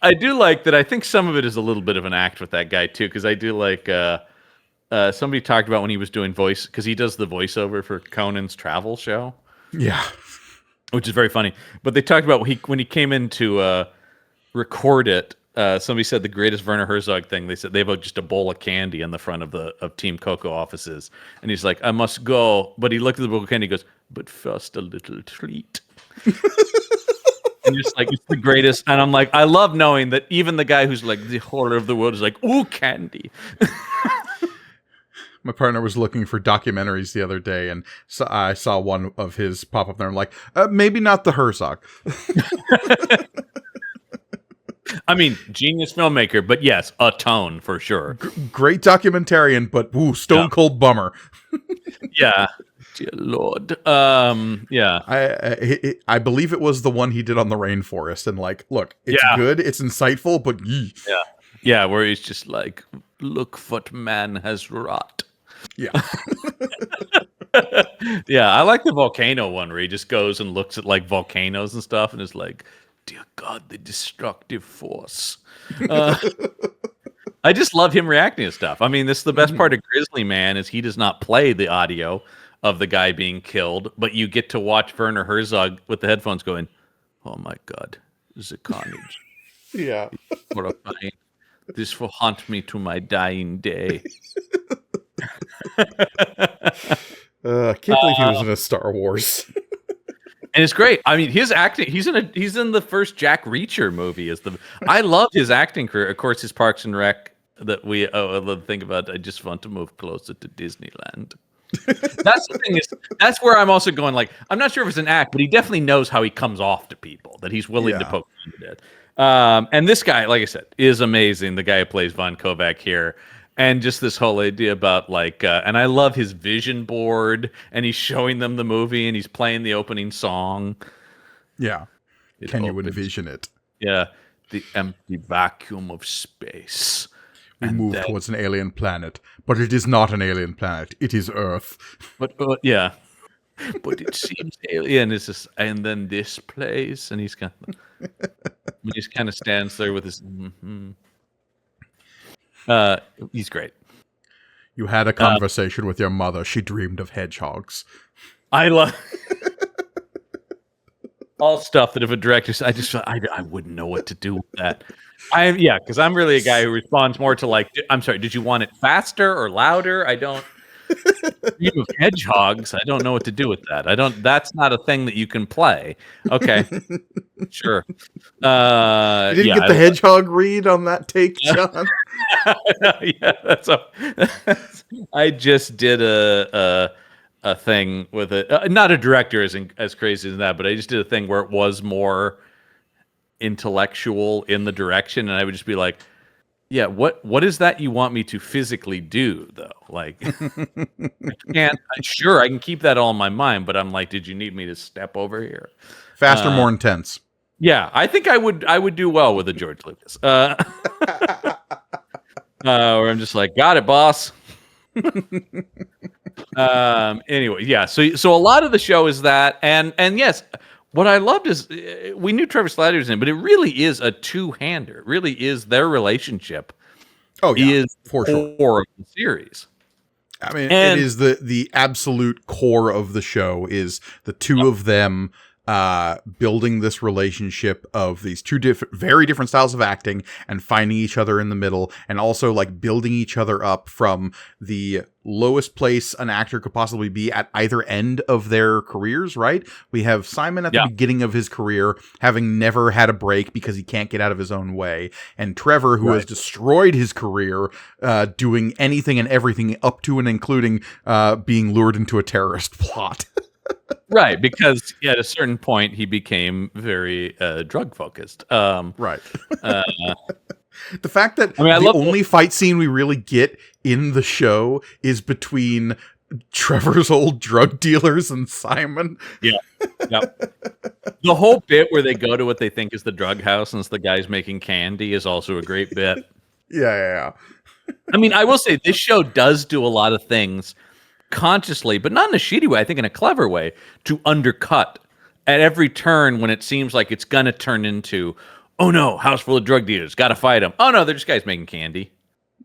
I do like that. I think some of it is a little bit of an act with that guy, too, because I do like, somebody talked about when he was doing voice, because he does the voiceover for Conan's travel show. Yeah. Which is very funny. But they talked about when he came in to record it, somebody said the greatest Werner Herzog thing. They said they have just a bowl of candy in the front of Team Coco offices, and he's like, "I must go." But he looked at the bowl of candy, and he goes, "But first, a little treat." And just like, it's the greatest. And I'm like, I love knowing that even the guy who's like the horror of the world is like, "Ooh, candy." My partner was looking for documentaries the other day, and so I saw one of his pop up there. I'm like, maybe not the Herzog. I mean, genius filmmaker, but yes, a tone for sure. Great documentarian, but stone cold bummer. Yeah, dear Lord. Yeah. I believe it was the one he did on the rainforest, and like, look, it's good, it's insightful, but yeah, where he's just like, look what man has wrought. Yeah. Yeah, I like the volcano one where he just goes and looks at like volcanoes and stuff and is like, dear God, the destructive force. I just love him reacting to stuff. I mean, this is the best part of Grizzly Man is he does not play the audio of the guy being killed, but you get to watch Werner Herzog with the headphones going, oh my God, this is a carnage. Yeah. Horrifying. This will haunt me to my dying day. I can't believe he was in a Star Wars. And it's great. I mean, his acting, he's in the first Jack Reacher movie. I love his acting career. Of course, his Parks and Rec that we think about. I just want to move closer to Disneyland. That's the thing, that's where I'm also going, like, I'm not sure if it's an act, but he definitely knows how he comes off to people, that he's willing to poke fun at it. And this guy, like I said, is amazing. The guy who plays Von Kovac here. And just this whole idea about like, and I love his vision board, and he's showing them the movie, and he's playing the opening song. Yeah. Can you envision it? Yeah. The empty vacuum of space. We move towards an alien planet, but it is not an alien planet. It is Earth. But yeah. But it seems alien. It's just, and then this place, and he just kind of stands there with his. He's great. You had a conversation with your mother. She dreamed of hedgehogs. I love all stuff that if a director, I wouldn't know what to do with that. Because I'm really a guy who responds more to like, I'm sorry, did you want it faster or louder? I don't. Dream of hedgehogs. I don't know what to do with that. That's not a thing that you can play. Okay, sure. You didn't get the hedgehog read on that take, John. Yeah, I just did a thing with it. Not a director as crazy as that, but I just did a thing where it was more intellectual in the direction, and I would just be like, yeah, what is that you want me to physically do, though? Like, I can't. Sure, I can keep that all in my mind, but I'm like, did you need me to step over here? Faster, more intense. Yeah, I think I would do well with a George Lucas. Where I'm just like, got it, boss. Anyway, yeah. So a lot of the show is that, and yes. What I loved is we knew Trevor Slattery was in, but it really is a two-hander. It really is their relationship. Oh yeah, is for the sure. core of the series. I mean, it And is the absolute core of the show is the two of them building this relationship of these two very different styles of acting and finding each other in the middle, and also like building each other up from the lowest place an actor could possibly be at either end of their careers, right? We have Simon at the beginning of his career, having never had a break because he can't get out of his own way, and Trevor, who has destroyed his career, doing anything and everything up to and including being lured into a terrorist plot. Right, because at a certain point he became very drug focused. Right. The fact that I mean, the only fight scene we really get in the show is between Trevor's old drug dealers and Simon. Yeah. The whole bit where they go to what they think is the drug house and it's the guys making candy is also a great bit. Yeah. I mean, I will say this show does do a lot of things consciously, but not in a shitty way, I think in a clever way, to undercut at every turn when it seems like it's going to turn into, oh no, house full of drug dealers, got to fight them. Oh no, they're just guys making candy.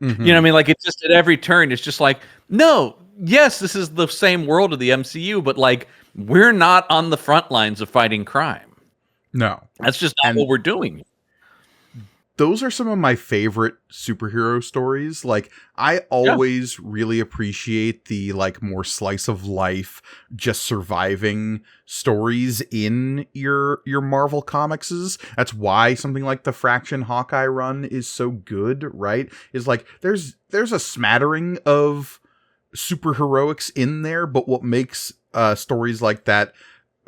Mm-hmm. You know what I mean? Like, it's just at every turn, it's just like, no, yes, this is the same world of the MCU, but like, we're not on the front lines of fighting crime. No. That's just not what we're doing. Those are some of my favorite superhero stories. Like, I always really appreciate the like more slice of life, just surviving stories in your Marvel comicses. That's why something like the Fraction Hawkeye run is so good, right? Is like there's a smattering of superheroics in there, but what makes stories like that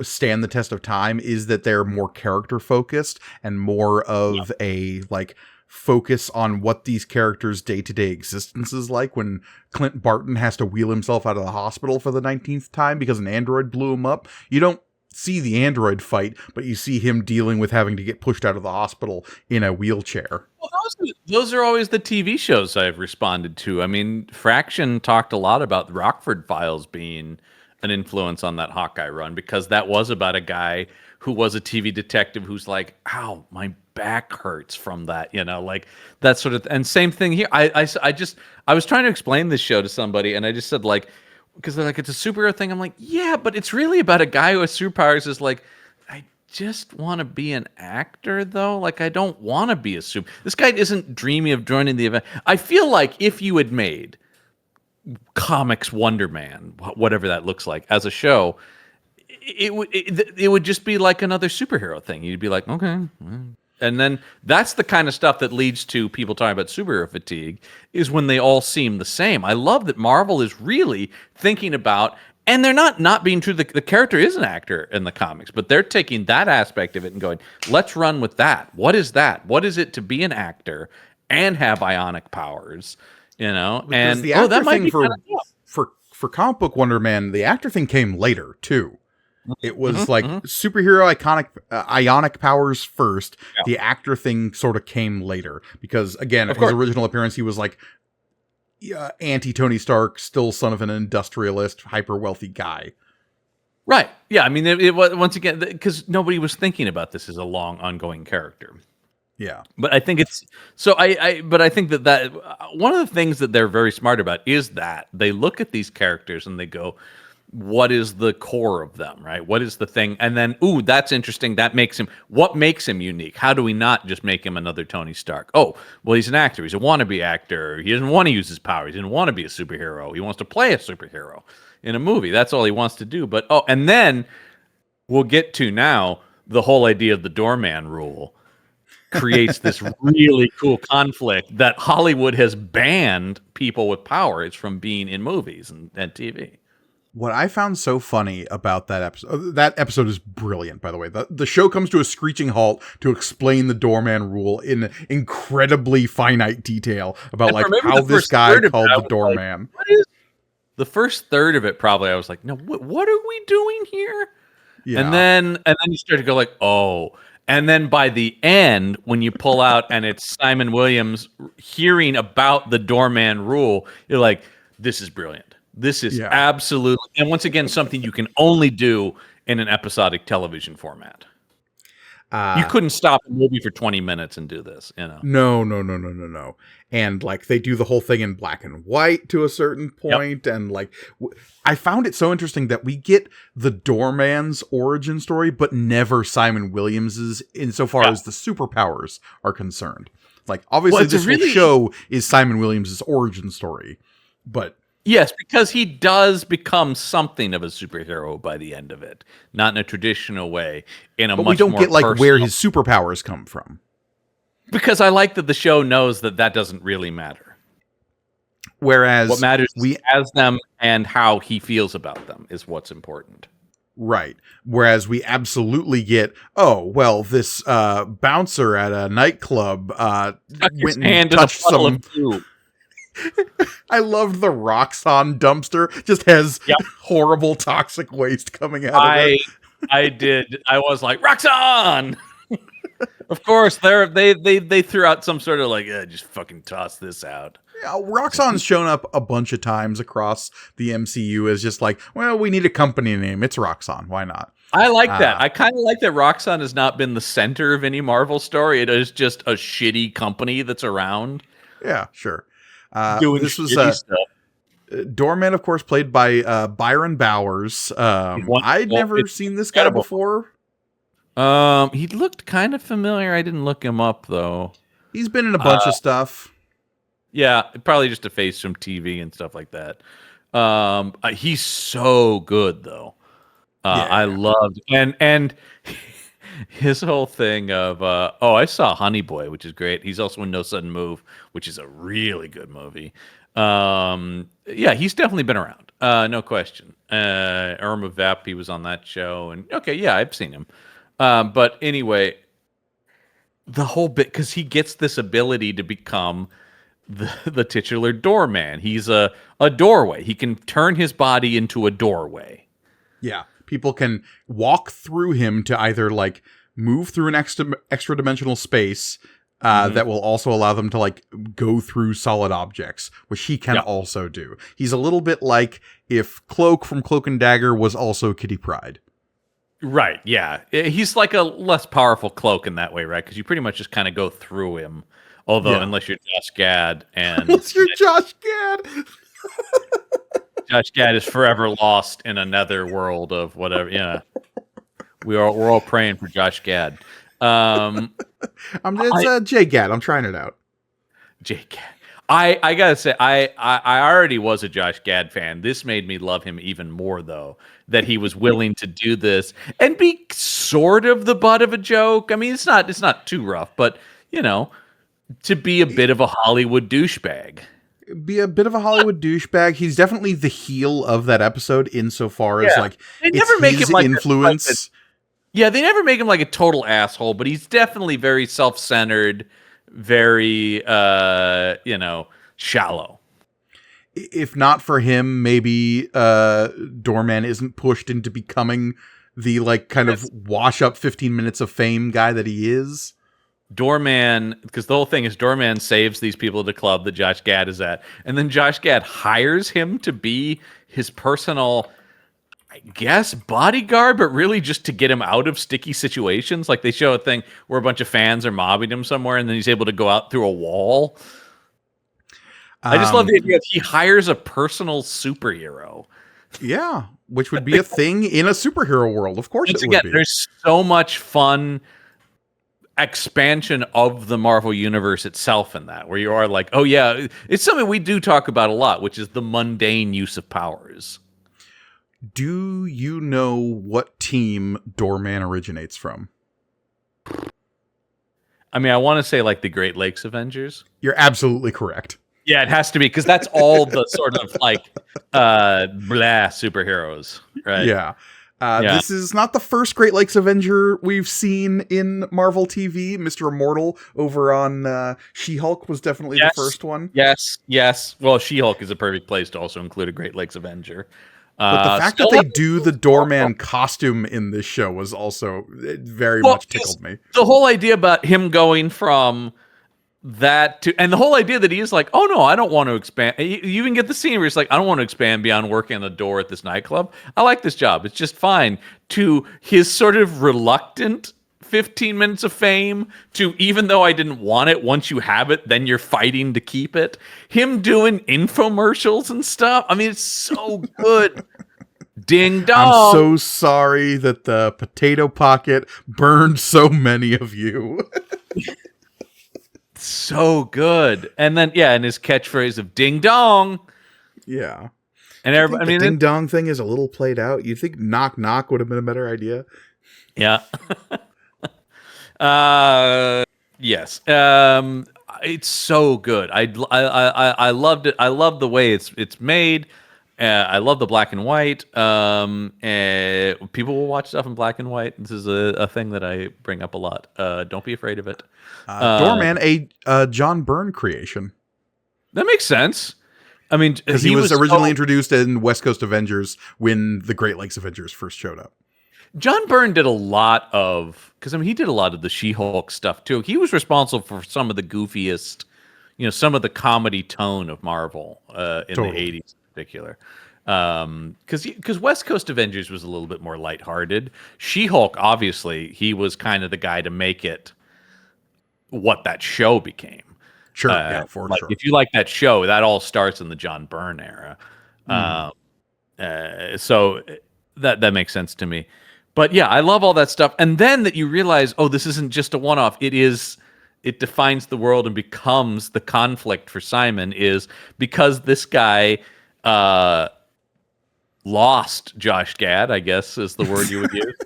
stand the test of time is that they're more character focused and more of a like focus on what these characters' day-to-day existence is like when Clint Barton has to wheel himself out of the hospital for the 19th time because an android blew him up. You don't see the android fight, but you see him dealing with having to get pushed out of the hospital in a wheelchair. Well, those are always the TV shows I've responded to. I mean, Fraction talked a lot about the Rockford Files being an influence on that Hawkeye run because that was about a guy who was a TV detective who's like, ow, my back hurts from that, you know, like that sort of and same thing here. I was trying to explain this show to somebody and I just said like, because they're like, it's a superhero thing. I'm like, yeah, but it's really about a guy who has superpowers is like, I just want to be an actor though. Like, I don't want to be a this guy isn't dreaming of joining the event. I feel like if you had made Comics Wonder Man, whatever that looks like, as a show, it would just be like another superhero thing. You'd be like, okay. And then that's the kind of stuff that leads to people talking about superhero fatigue, is when they all seem the same. I love that Marvel is really thinking about, and they're not being true. The character is an actor in the comics, but they're taking that aspect of it and going, let's run with that. What is that? What is it to be an actor and have ionic powers? You know, because and the actor that might thing be kind of cool. for Comic Book Wonder Man, the actor thing came later too. It was superhero ionic powers first. Yeah. The actor thing sort of came later because again, his original appearance, he was like anti Tony Stark, still son of an industrialist, hyper wealthy guy. Right. Yeah. I mean, it was once again because nobody was thinking about this as a long ongoing character. Yeah. But I think it's so but I think that one of the things that they're very smart about is that they look at these characters and they go, what is the core of them, right? What is the thing? And then, ooh, that's interesting. What makes him unique? How do we not just make him another Tony Stark? Oh, well, he's an actor. He's a wannabe actor. He doesn't want to use his powers. He doesn't want to be a superhero. He wants to play a superhero in a movie. That's all he wants to do. But, and then we'll get to now the whole idea of the doorman rule creates this really cool conflict that Hollywood has banned people with powers from being in movies and TV. What I found so funny about that episode is brilliant, by the way. The show comes to a screeching halt to explain the doorman rule in incredibly finite detail about like how this guy called the doorman. Like, what is the first third of it? Probably I was like, no, what are we doing here? Yeah. And then you start to go like, oh. And then by the end, when you pull out and it's Simon Williams hearing about the doorman rule, you're like, this is brilliant. This is absolutely, and once again, something you can only do in an episodic television format. You couldn't stop a movie for 20 minutes and do this, you know. No. And like they do the whole thing in black and white to a certain point, and like I found it so interesting that we get the Doorman's origin story, but never Simon Williams's insofar as the superpowers are concerned. Like obviously this whole show is Simon Williams's origin story, but yes, because he does become something of a superhero by the end of it, not in a traditional way. But we don't get like where his superpowers come from. Because I like that the show knows that doesn't really matter. Whereas what matters as them and how he feels about them is what's important. Right. Whereas we absolutely get, this bouncer at a nightclub went and touched some. I loved the Roxxon dumpster. Just has horrible toxic waste coming out of it. I did. I was like, Roxxon! Of course, they threw out some sort of like, just fucking toss this out. Yeah, Roxxon's shown up a bunch of times across the MCU as just like, well, we need a company name. It's Roxxon. Why not? I like that. I kind of like that Roxxon has not been the center of any Marvel story. It is just a shitty company that's around. Yeah, sure. Doing this was stuff. Doorman, of course, played by Byron Bowers. I'd never seen this guy before. He looked kind of familiar. I didn't look him up though. He's been in a bunch of stuff. Yeah, probably just a face from TV and stuff like that. He's so good though. I loved and his whole thing of I saw Honey Boy, which is great. He's also in No Sudden Move, which is a really good movie. He's definitely been around. No question. Irma Vep, he was on that show, and I've seen him. But anyway, the whole bit, because he gets this ability to become the titular doorman. He's a doorway. He can turn his body into a doorway. Yeah. People can walk through him to either like move through an extra dimensional space that will also allow them to like go through solid objects, which he can also do. He's a little bit like if Cloak from Cloak and Dagger was also Kitty Pryde. Right, yeah. He's like a less powerful Cloak in that way, right? Because you pretty much just kind of go through him. Although, unless you're Josh Gad. Unless you're Josh Gad. Josh Gad is forever lost in another world of whatever. Yeah. We're all praying for Josh Gad. It's Jay Gad. I'm trying it out. Jay Gad. I gotta say, I already was a Josh Gad fan. This made me love him even more, though, that he was willing to do this and be sort of the butt of a joke. I mean, it's not too rough, but to be a bit of a Hollywood douchebag. Be a bit of a Hollywood douchebag. He's definitely the heel of that episode insofar as like they never make him like influence. They never make him like a total asshole, but he's definitely very self-centered, very shallow. If not for him, maybe Doorman isn't pushed into becoming the like kind of wash up 15 minutes of fame guy that he is. Doorman, because the whole thing is Doorman saves these people at the club that Josh Gad is at, and then Josh Gad hires him to be his personal, I guess, bodyguard, but really just to get him out of sticky situations. Like they show a thing where a bunch of fans are mobbing him somewhere, and then he's able to go out through a wall. I just love the idea that he hires a personal superhero. Yeah, which would be a thing in a superhero world. Of course, it would be. There's so much fun expansion of the Marvel universe itself in that, where you are like, oh yeah, it's something we do talk about a lot, which is the mundane use of powers. Do you know what team Doorman originates from? I mean, I want to say like the Great Lakes Avengers. You're absolutely correct. Yeah, it has to be, because that's all the sort of like superheroes, right? Yeah. This is not the first Great Lakes Avenger we've seen in Marvel TV. Mr. Immortal over on She-Hulk was definitely the first one. Yes. Well, She-Hulk is a perfect place to also include a Great Lakes Avenger. But the fact that they do the Doorman costume in this show was also very much tickled me. The whole idea about him going from that to, and the whole idea that he is like, oh no, I don't want to expand. You even get the scene where he's like, I don't want to expand beyond working on the door at this nightclub. I like this job. It's just fine. To his sort of reluctant 15 minutes of fame to even though I didn't want it, once you have it, then you're fighting to keep it. Him doing infomercials and stuff. I mean, it's so good. Ding dong. I'm so sorry that the potato pocket burned so many of you. So good. And then, yeah, and his catchphrase of ding dong. Yeah. And everybody, I mean, the ding dong thing is a little played out. You think knock knock would have been a better idea? Yeah. Yes. It's so good. I loved it. I love the way it's made. I love the black and white. People will watch stuff in black and white. This is a thing that I bring up a lot. Don't be afraid of it. Doorman, a John Byrne creation. That makes sense. I mean, because he was originally introduced in West Coast Avengers when the Great Lakes Avengers first showed up. John Byrne did a lot of, because I mean, he did a lot of the She-Hulk stuff too. He was responsible for some of the goofiest, some of the comedy tone of Marvel in the 80s in particular. Because West Coast Avengers was a little bit more lighthearted. She-Hulk, obviously, he was kind of the guy to make it what that show became. Sure, yeah, for sure. If you like that show, that all starts in the John Byrne era. So that makes sense to me. But yeah, I love all that stuff. And then that you realize, oh, this isn't just a one-off. It defines the world and becomes the conflict for Simon is because this guy lost Josh Gad, I guess is the word you would use.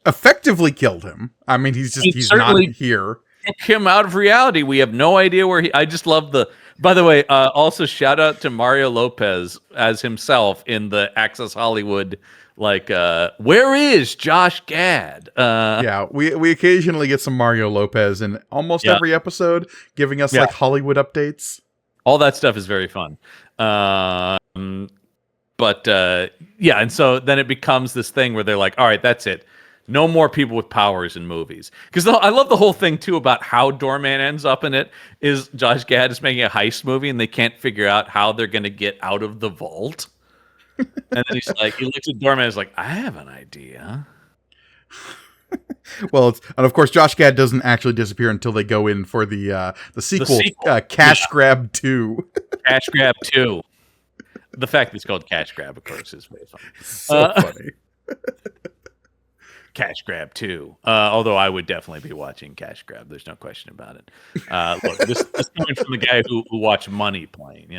Effectively killed him. I mean, he's not here. Took him out of reality. We have no idea where I just love by the way, also shout out to Mario Lopez as himself in the Access Hollywood, where is Josh Gad? Yeah, we occasionally get some Mario Lopez in almost every episode, giving us Hollywood updates. All that stuff is very fun. And so then it becomes this thing where they're like, all right, that's it. No more people with powers in movies. Because I love the whole thing, too, about how Doorman ends up in it, is Josh Gad is making a heist movie, and they can't figure out how they're going to get out of the vault. And then he looks at Doorman and is like, I have an idea. Well, and of course, Josh Gad doesn't actually disappear until they go in for the sequel. Cash Grab 2. Cash Grab 2. The fact that it's called Cash Grab, of course, is very funny. So funny. Cash Grab 2. Although I would definitely be watching Cash Grab. There's no question about it. Look, this coming from the guy who watched Money Plane,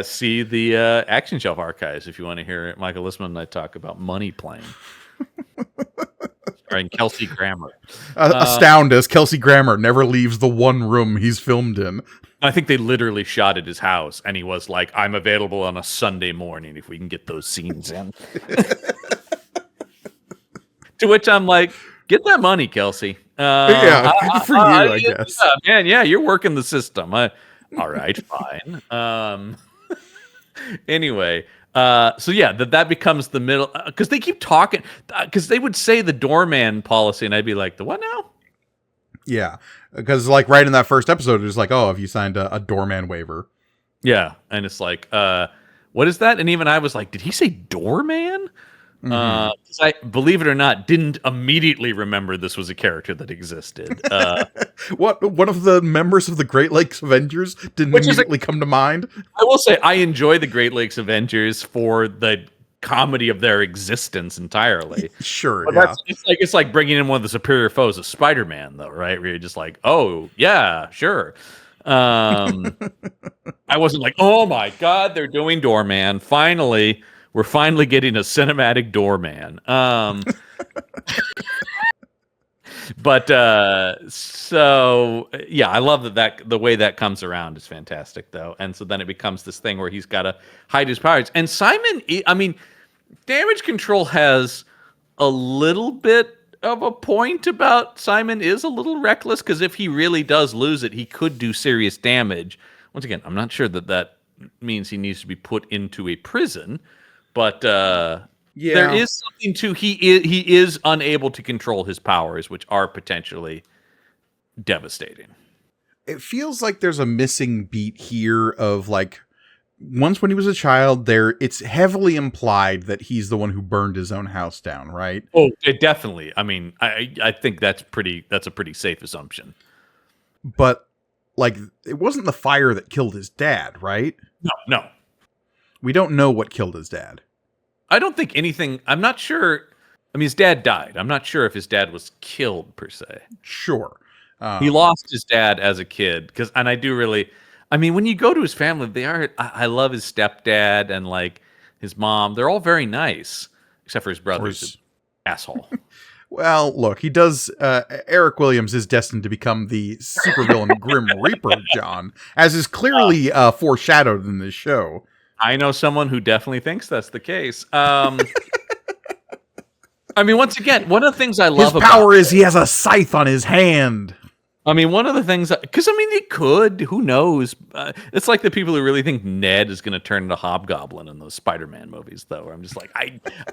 see the Action Shelf archives if you want to hear Michael Listman and I talk about Money Plane. Starring Kelsey Grammer. Astound as Kelsey Grammer never leaves the one room he's filmed in. I think they literally shot at his house, and he was like, I'm available on a Sunday morning if we can get those scenes in. To which I'm like, get that money, Kelsey. Good for you, I guess. Yeah, man, yeah, you're working the system. All right, fine. Anyway, so yeah, that becomes the middle, because they keep talking, because they would say the doorman policy, and I'd be like, the what now? Yeah, because right in that first episode, it's like, oh, have you signed a doorman waiver? Yeah, and it's like, what is that? And even I was like, did he say doorman? Mm-hmm. 'Cause I, believe it or not, didn't immediately remember this was a character that existed. What? One of the members of the Great Lakes Avengers didn't immediately come to mind? I will say I enjoy the Great Lakes Avengers for the comedy of their existence entirely. Sure, but yeah. It's like bringing in one of the superior foes of Spider-Man, though, right? Where you're just like, oh yeah, sure. I wasn't like, oh my god, they're doing Doorman. Finally, we're finally getting a cinematic Doorman. But so yeah, I love that the way that comes around is fantastic, though. And so then it becomes this thing where he's got to hide his powers. And Simon, I mean, Damage Control has a little bit of a point about Simon is a little reckless, because if he really does lose it, he could do serious damage. Once again, I'm not sure that means he needs to be put into a prison, but yeah. There is something to he is unable to control his powers, which are potentially devastating. It feels like there's a missing beat here of once when he was a child, it's heavily implied that he's the one who burned his own house down, right? Oh, it definitely. I mean, I think that's a pretty safe assumption. But like, it wasn't the fire that killed his dad, right? No. We don't know what killed his dad. I don't think anything. I'm not sure. I mean, his dad died. I'm not sure if his dad was killed per se. Sure. He lost his dad as a kid and I do really. I mean, when you go to his family, they are. I love his stepdad and like his mom. They're all very nice, except for his brother, who's an asshole. Well, look, he does. Eric Williams is destined to become the supervillain Grim Reaper, John, as is clearly foreshadowed in this show. I know someone who definitely thinks that's the case. I mean, once again, one of the things I love his power is he has a scythe on his hand. I mean, one of the things, because I mean, he could. Who knows? It's like the people who really think Ned is going to turn into Hobgoblin in those Spider-Man movies, though. Where I'm just like,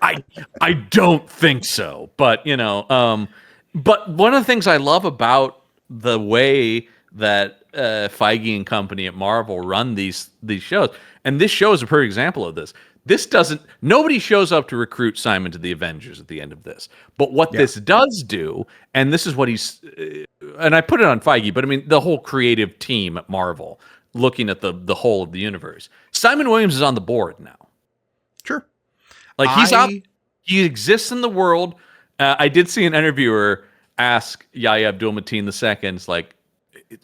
I don't think so. But you know, but one of the things I love about the way that Feige and company at Marvel run these shows, and this show is a perfect example of this. Nobody shows up to recruit Simon to the Avengers at the end of this. But what this does do, and this is what and I put it on Feige, but I mean, the whole creative team at Marvel, looking at the whole of the universe. Simon Williams is on the board now. Sure. Like, he's out, he exists in the world. I did see an interviewer ask Yahya Abdul-Mateen II, it's like,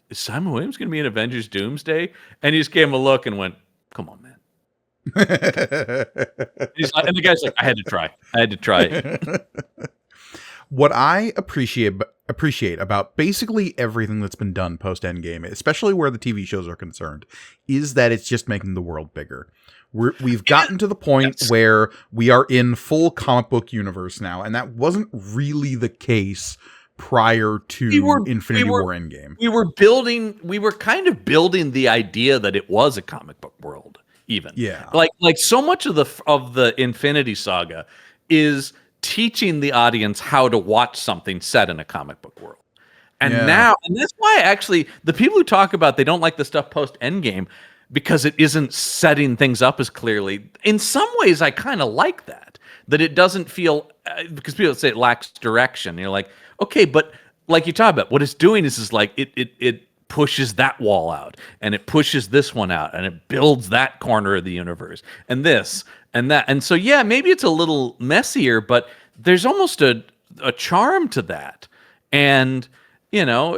is Simon Williams going to be in Avengers Doomsday? And he just gave him a look and went, come on, man. And the guy's like, I had to try. What I appreciate about basically everything that's been done post Endgame, especially where the TV shows are concerned, is that it's just making the world bigger. We've gotten to the point where we are in full comic book universe now, and that wasn't really the case prior to Infinity War Endgame. We were kind of building the idea that it was a comic book world. Even like so much of the Infinity Saga is teaching the audience how to watch something set in a comic book world, and that's why actually the people who talk about they don't like the stuff post Endgame because it isn't setting things up as clearly. In some ways, I kind of like that it doesn't feel because people say it lacks direction. You're like, okay, but like you talk about, what it's doing is like it pushes that wall out and it pushes this one out and it builds that corner of the universe and this and that. And so, yeah, maybe it's a little messier, but there's almost a charm to that. And, you know,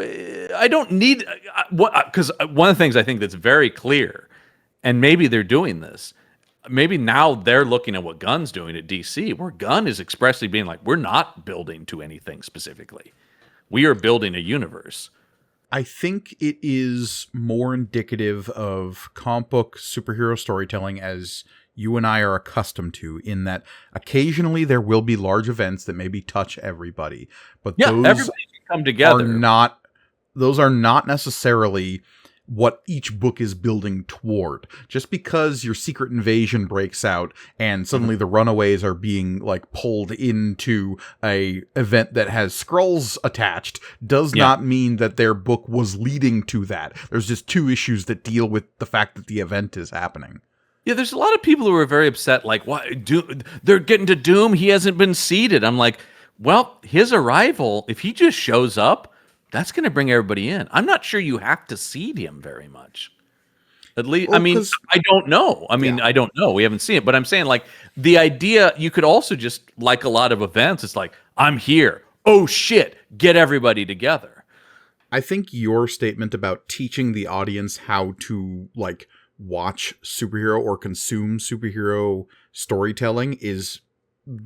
I don't need because one of the things I think that's very clear, and maybe they're doing this, maybe now they're looking at what Gunn's doing at DC, where Gunn is expressly being like, we're not building to anything specifically. We are building a universe. I think it is more indicative of comic book superhero storytelling as you and I are accustomed to, in that occasionally there will be large events that maybe touch everybody, but those everybody can come together. Those are not necessarily what each book is building toward. Just because your secret invasion breaks out and suddenly the Runaways are being like pulled into a event that has Skrulls attached does not mean that their book was leading to that. There's just two issues that deal with the fact that the event is happening. Yeah, there's a lot of people who are very upset, like, why they're getting to Doom, he hasn't been seeded. I'm like, well, his arrival, if he just shows up, that's going to bring everybody in. I'm not sure you have to seed him very much. At least, well, I mean, I don't know. I don't know. We haven't seen it. But I'm saying, like, the idea, you could also just, like a lot of events, it's like, I'm here. Oh, shit. Get everybody together. I think your statement about teaching the audience how to, like, watch superhero or consume superhero storytelling is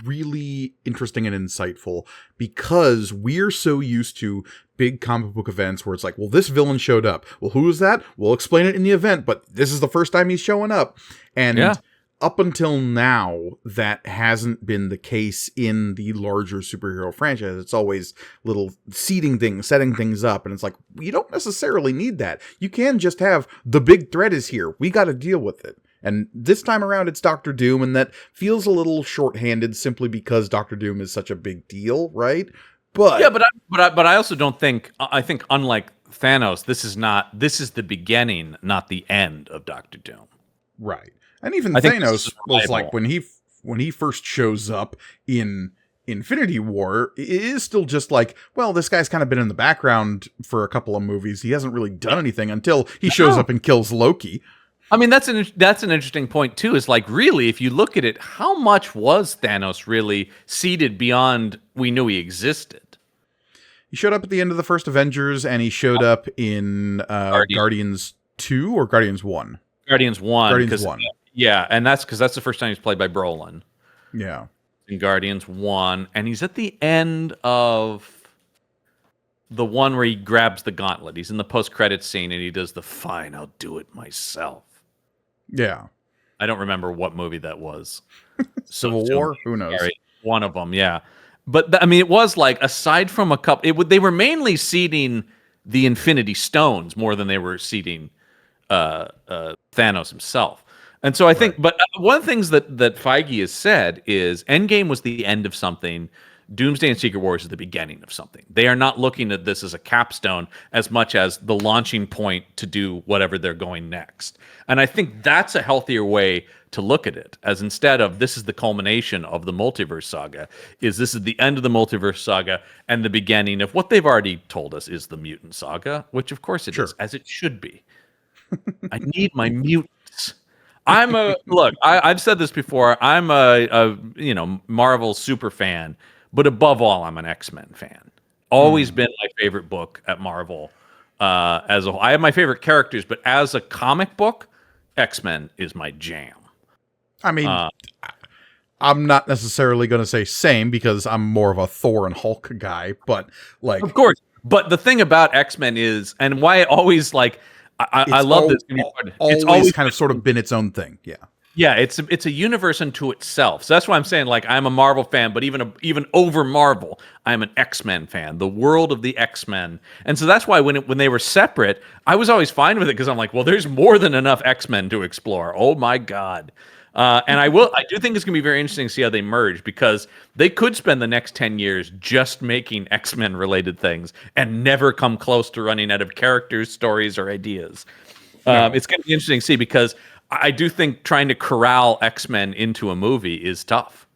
really interesting and insightful, because we're so used to big comic book events where it's like, well, this villain showed up. Well, who is that? We'll explain it in the event, but this is the first time he's showing up. And up until now, that hasn't been the case in the larger superhero franchise. It's always little seeding things, setting things up. And it's like, you don't necessarily need that. You can just have the big threat is here. We got to deal with it. And this time around, it's Doctor Doom, and that feels a little shorthanded simply because Doctor Doom is such a big deal, right? But yeah, but I also don't think, I think unlike Thanos, this is the beginning, not the end of Doctor Doom. Right. And even I think this Thanos is was reliable. like when he first shows up in Infinity War, it is still just like, well, this guy's kind of been in the background for a couple of movies. He hasn't really done anything until he shows No. up and kills Loki. I mean, that's an interesting point too. Is like, really, if you look at it, how much was Thanos really seeded beyond we knew he existed? He showed up at the end of the first Avengers, and he showed up in Guardians 2 or Guardians 1? Guardians 1. Guardians 1. Yeah, and that's because that's the first time he's played by Brolin Yeah. in Guardians 1, and he's at the end of the one where he grabs the gauntlet. He's in the post-credits scene, and he does the "Fine, I'll do it myself." Yeah. I don't remember what movie that was. Civil War? Who knows? Sorry, one of them, yeah. But I mean, it was like, aside from a couple, they were mainly seeding the Infinity Stones more than they were seeding Thanos himself. And so I think, but one of the things that Feige has said is Endgame was the end of something. Doomsday and Secret Wars is the beginning of something. They are not looking at this as a capstone as much as the launching point to do whatever they're going next. And I think that's a healthier way to look at it, as instead of this is the culmination of the multiverse saga, is this is the end of the multiverse saga and the beginning of what they've already told us is the mutant saga, which of course it is, as it should be. I need my mutants. I've said this before. I'm a Marvel super fan, but above all, I'm an X-Men fan. Always been my favorite book at Marvel. As a whole, I have my favorite characters, but as a comic book, X-Men is my jam. I mean, I'm not necessarily going to say same because I'm more of a Thor and Hulk guy, but like, of course. But the thing about X-Men is, and why I always like, I love this. It's always kind of sort of been its own thing. Yeah. Yeah, it's a universe unto itself. So that's why I'm saying, like, I'm a Marvel fan, but even over Marvel, I'm an X-Men fan. The world of the X-Men, and so that's why when they were separate, I was always fine with it because I'm like, well, there's more than enough X-Men to explore. Oh my god! And I do think it's gonna be very interesting to see how they merge, because they could spend the next 10 years just making X-Men related things and never come close to running out of characters, stories, or ideas. It's gonna be interesting to see, because I do think trying to corral X-Men into a movie is tough.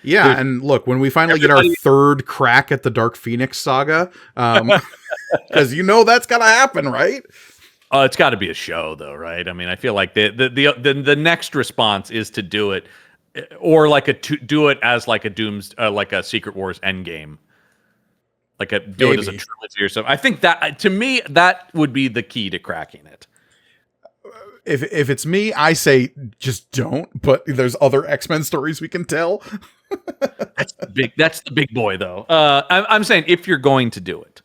Yeah, and look, when we finally get our third crack at the Dark Phoenix saga, because that's got to happen, right? It's got to be a show, though, right? I mean, I feel like the next response is to do it, or do it as like a like a Secret Wars Endgame, it as a trilogy or something. I think that, to me, that would be the key to cracking it. If it's me, I say just don't. But there's other X-Men stories we can tell. That's the big boy, though. I'm saying if you're going to do it,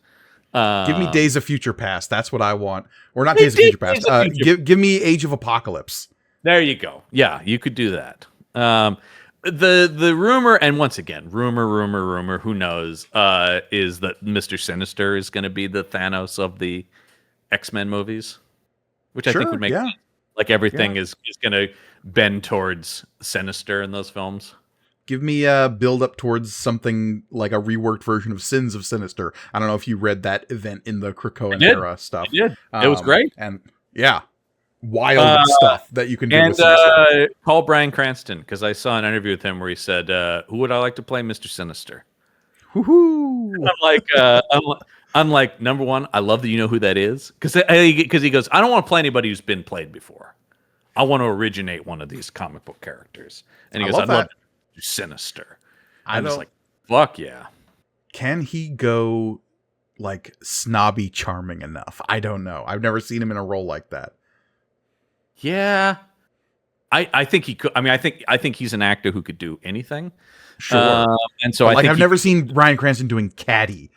give me Days of Future Past. That's what I want. Or not Days of Future Past. Give me Age of Apocalypse. There you go. Yeah, you could do that. The rumor, and once again, rumor. Who knows? Is that Mr. Sinister is going to be the Thanos of the X-Men movies, which I think would make sense. Like, everything is going to bend towards Sinister in those films. Give me a build up towards something like a reworked version of Sins of Sinister. I don't know if you read that event in the Krakoan era stuff. I did. It was great. And wild stuff that you can do with Sinister. Call Bryan Cranston, because I saw an interview with him where he said, who would I like to play Mr. Sinister? Woohoo! I'm like, number one, I love that you know who that is, because he goes, I don't want to play anybody who's been played before. I want to originate one of these comic book characters. And he goes, I'd love to do Sinister. I'm just like, fuck yeah. Can he go like snobby charming enough? I don't know. I've never seen him in a role like that. Yeah. I think he could. I mean, I think he's an actor who could do anything. Sure. And so I've never seen Bryan Cranston doing Caddy.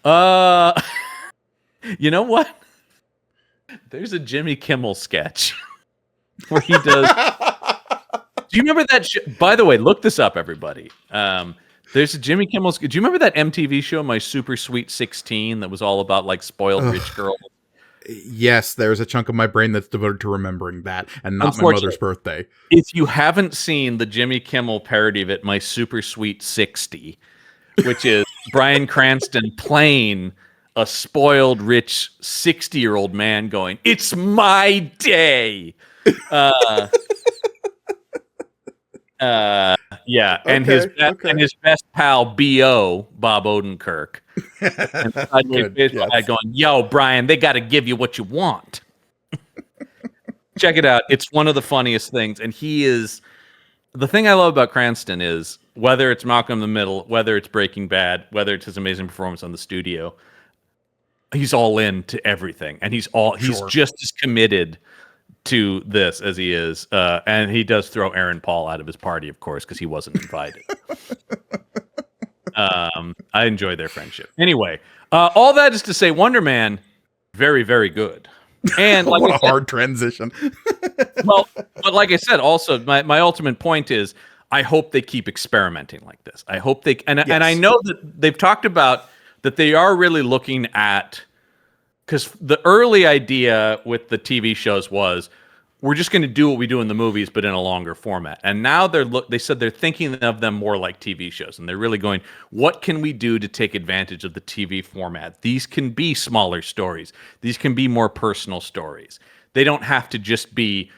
You know what? There's a Jimmy Kimmel sketch where he does. Do you remember that? By the way, look this up, everybody. There's a Jimmy Kimmel. Do you remember that MTV show, My Super Sweet 16, that was all about like spoiled rich girls? Yes, there's a chunk of my brain that's devoted to remembering that, and not my mother's birthday. If you haven't seen the Jimmy Kimmel parody of it, My Super Sweet 60, which is Bryan Cranston playing a spoiled, rich 60-year-old man going, "It's my day." Uh, yeah, and Okay, and his best pal Bo Bob Odenkirk, and sidekick Good, baseball guy yes. going, "Yo, Brian, they got to give you what you want." Check it out. It's one of the funniest things, and he is the thing I love about Cranston is whether it's Malcolm in the Middle, whether it's Breaking Bad, whether it's his amazing performance on The Studio, he's all in to everything, and he's Sure. just as committed to this as he is, and he does throw Aaron Paul out of his party, of course, because he wasn't invited. I enjoy their friendship. Anyway, all that is to say, Wonder Man, very, very good. And like What I a said, hard transition. well, but like I said, also my ultimate point is I hope they keep experimenting like this. I hope they and I Yes. know that they've talked about that they are really looking at, because the early idea with the TV shows was we're just going to do what we do in the movies, but in a longer format. And now they said they're thinking of them more like TV shows, and they're really going, what can we do to take advantage of the TV format? These can be smaller stories. These can be more personal stories. They don't have to just be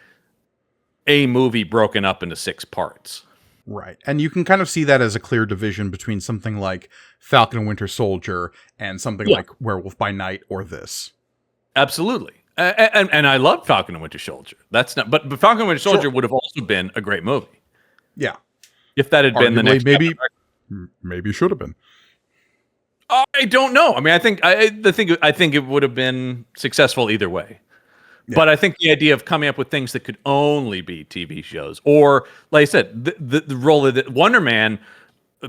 a movie broken up into 6 parts. Right. And you can kind of see that as a clear division between something like Falcon and Winter Soldier and something Yeah. like Werewolf by Night or this. Absolutely. And I love Falcon and Winter Soldier. That's not, but Falcon and Winter Soldier Sure. would have also been a great movie Yeah. if that had been the Arguably, next. maybe should have been. I don't know. I mean, I think it would have been successful either way. Yeah. But I think the idea of coming up with things that could only be TV shows, or like I said, the role of Wonder Man,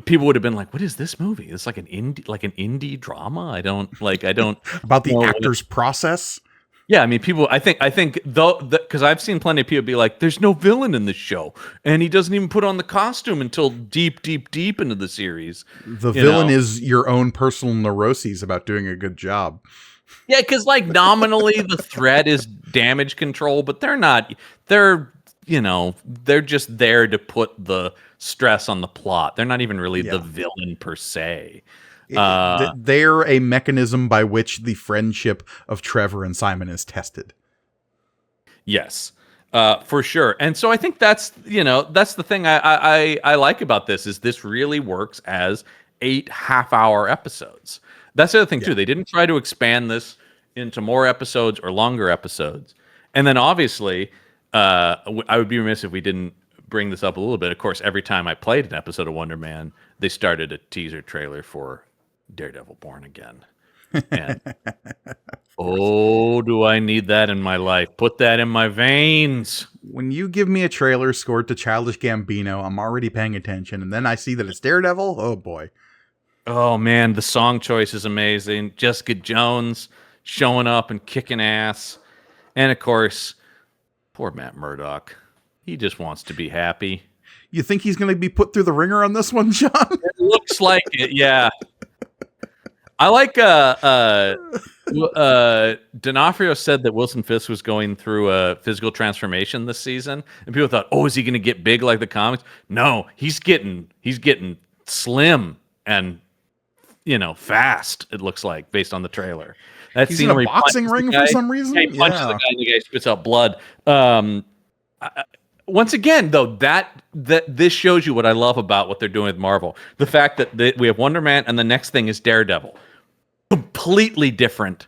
people would have been like, "What is this movie? It's like an indie drama." I don't. About the know what actor's process. Yeah, I mean, people. I think though, because I've seen plenty of people be like, "There's no villain in this show, and he doesn't even put on the costume until deep into the series." The You villain know? is your own personal neuroses about doing a good job. Yeah, because like nominally the threat is damage control, but they're not. They're they're just there to put the stress on the plot. They're not even really the Yeah. villain per se. They're a mechanism by which the friendship of Trevor and Simon is tested. Yes, for sure. And so I think that's the thing I like about this is this really works as 8 half-hour episodes. That's the other thing too. Yeah. They didn't try to expand this into more episodes or longer episodes. And then obviously, I would be remiss if we didn't bring this up a little bit. Of course, every time I played an episode of Wonder Man, they started a teaser trailer for Daredevil Born Again. And oh, do I need that in my life? Put that in my veins. When you give me a trailer scored to Childish Gambino, I'm already paying attention, and then I see that it's Daredevil. Oh boy. Oh man, the song choice is amazing. Jessica Jones showing up and kicking ass. And of course, poor Matt Murdock. He just wants to be happy. You think he's going to be put through the ringer on this one, John? It looks like it, yeah. I like D'Onofrio said that Wilson Fisk was going through a physical transformation this season, and people thought, "Oh, is he going to get big like the comics?" No, he's getting slim and fast. It looks like based on the trailer. That He's scene in a where he boxing punches the ring guy- for some reason? Yeah, he punches Yeah. the guy, and the guy spits out blood. Once again, though, that this shows you what I love about what they're doing with Marvel. The fact that we have Wonder Man, and the next thing is Daredevil. Completely different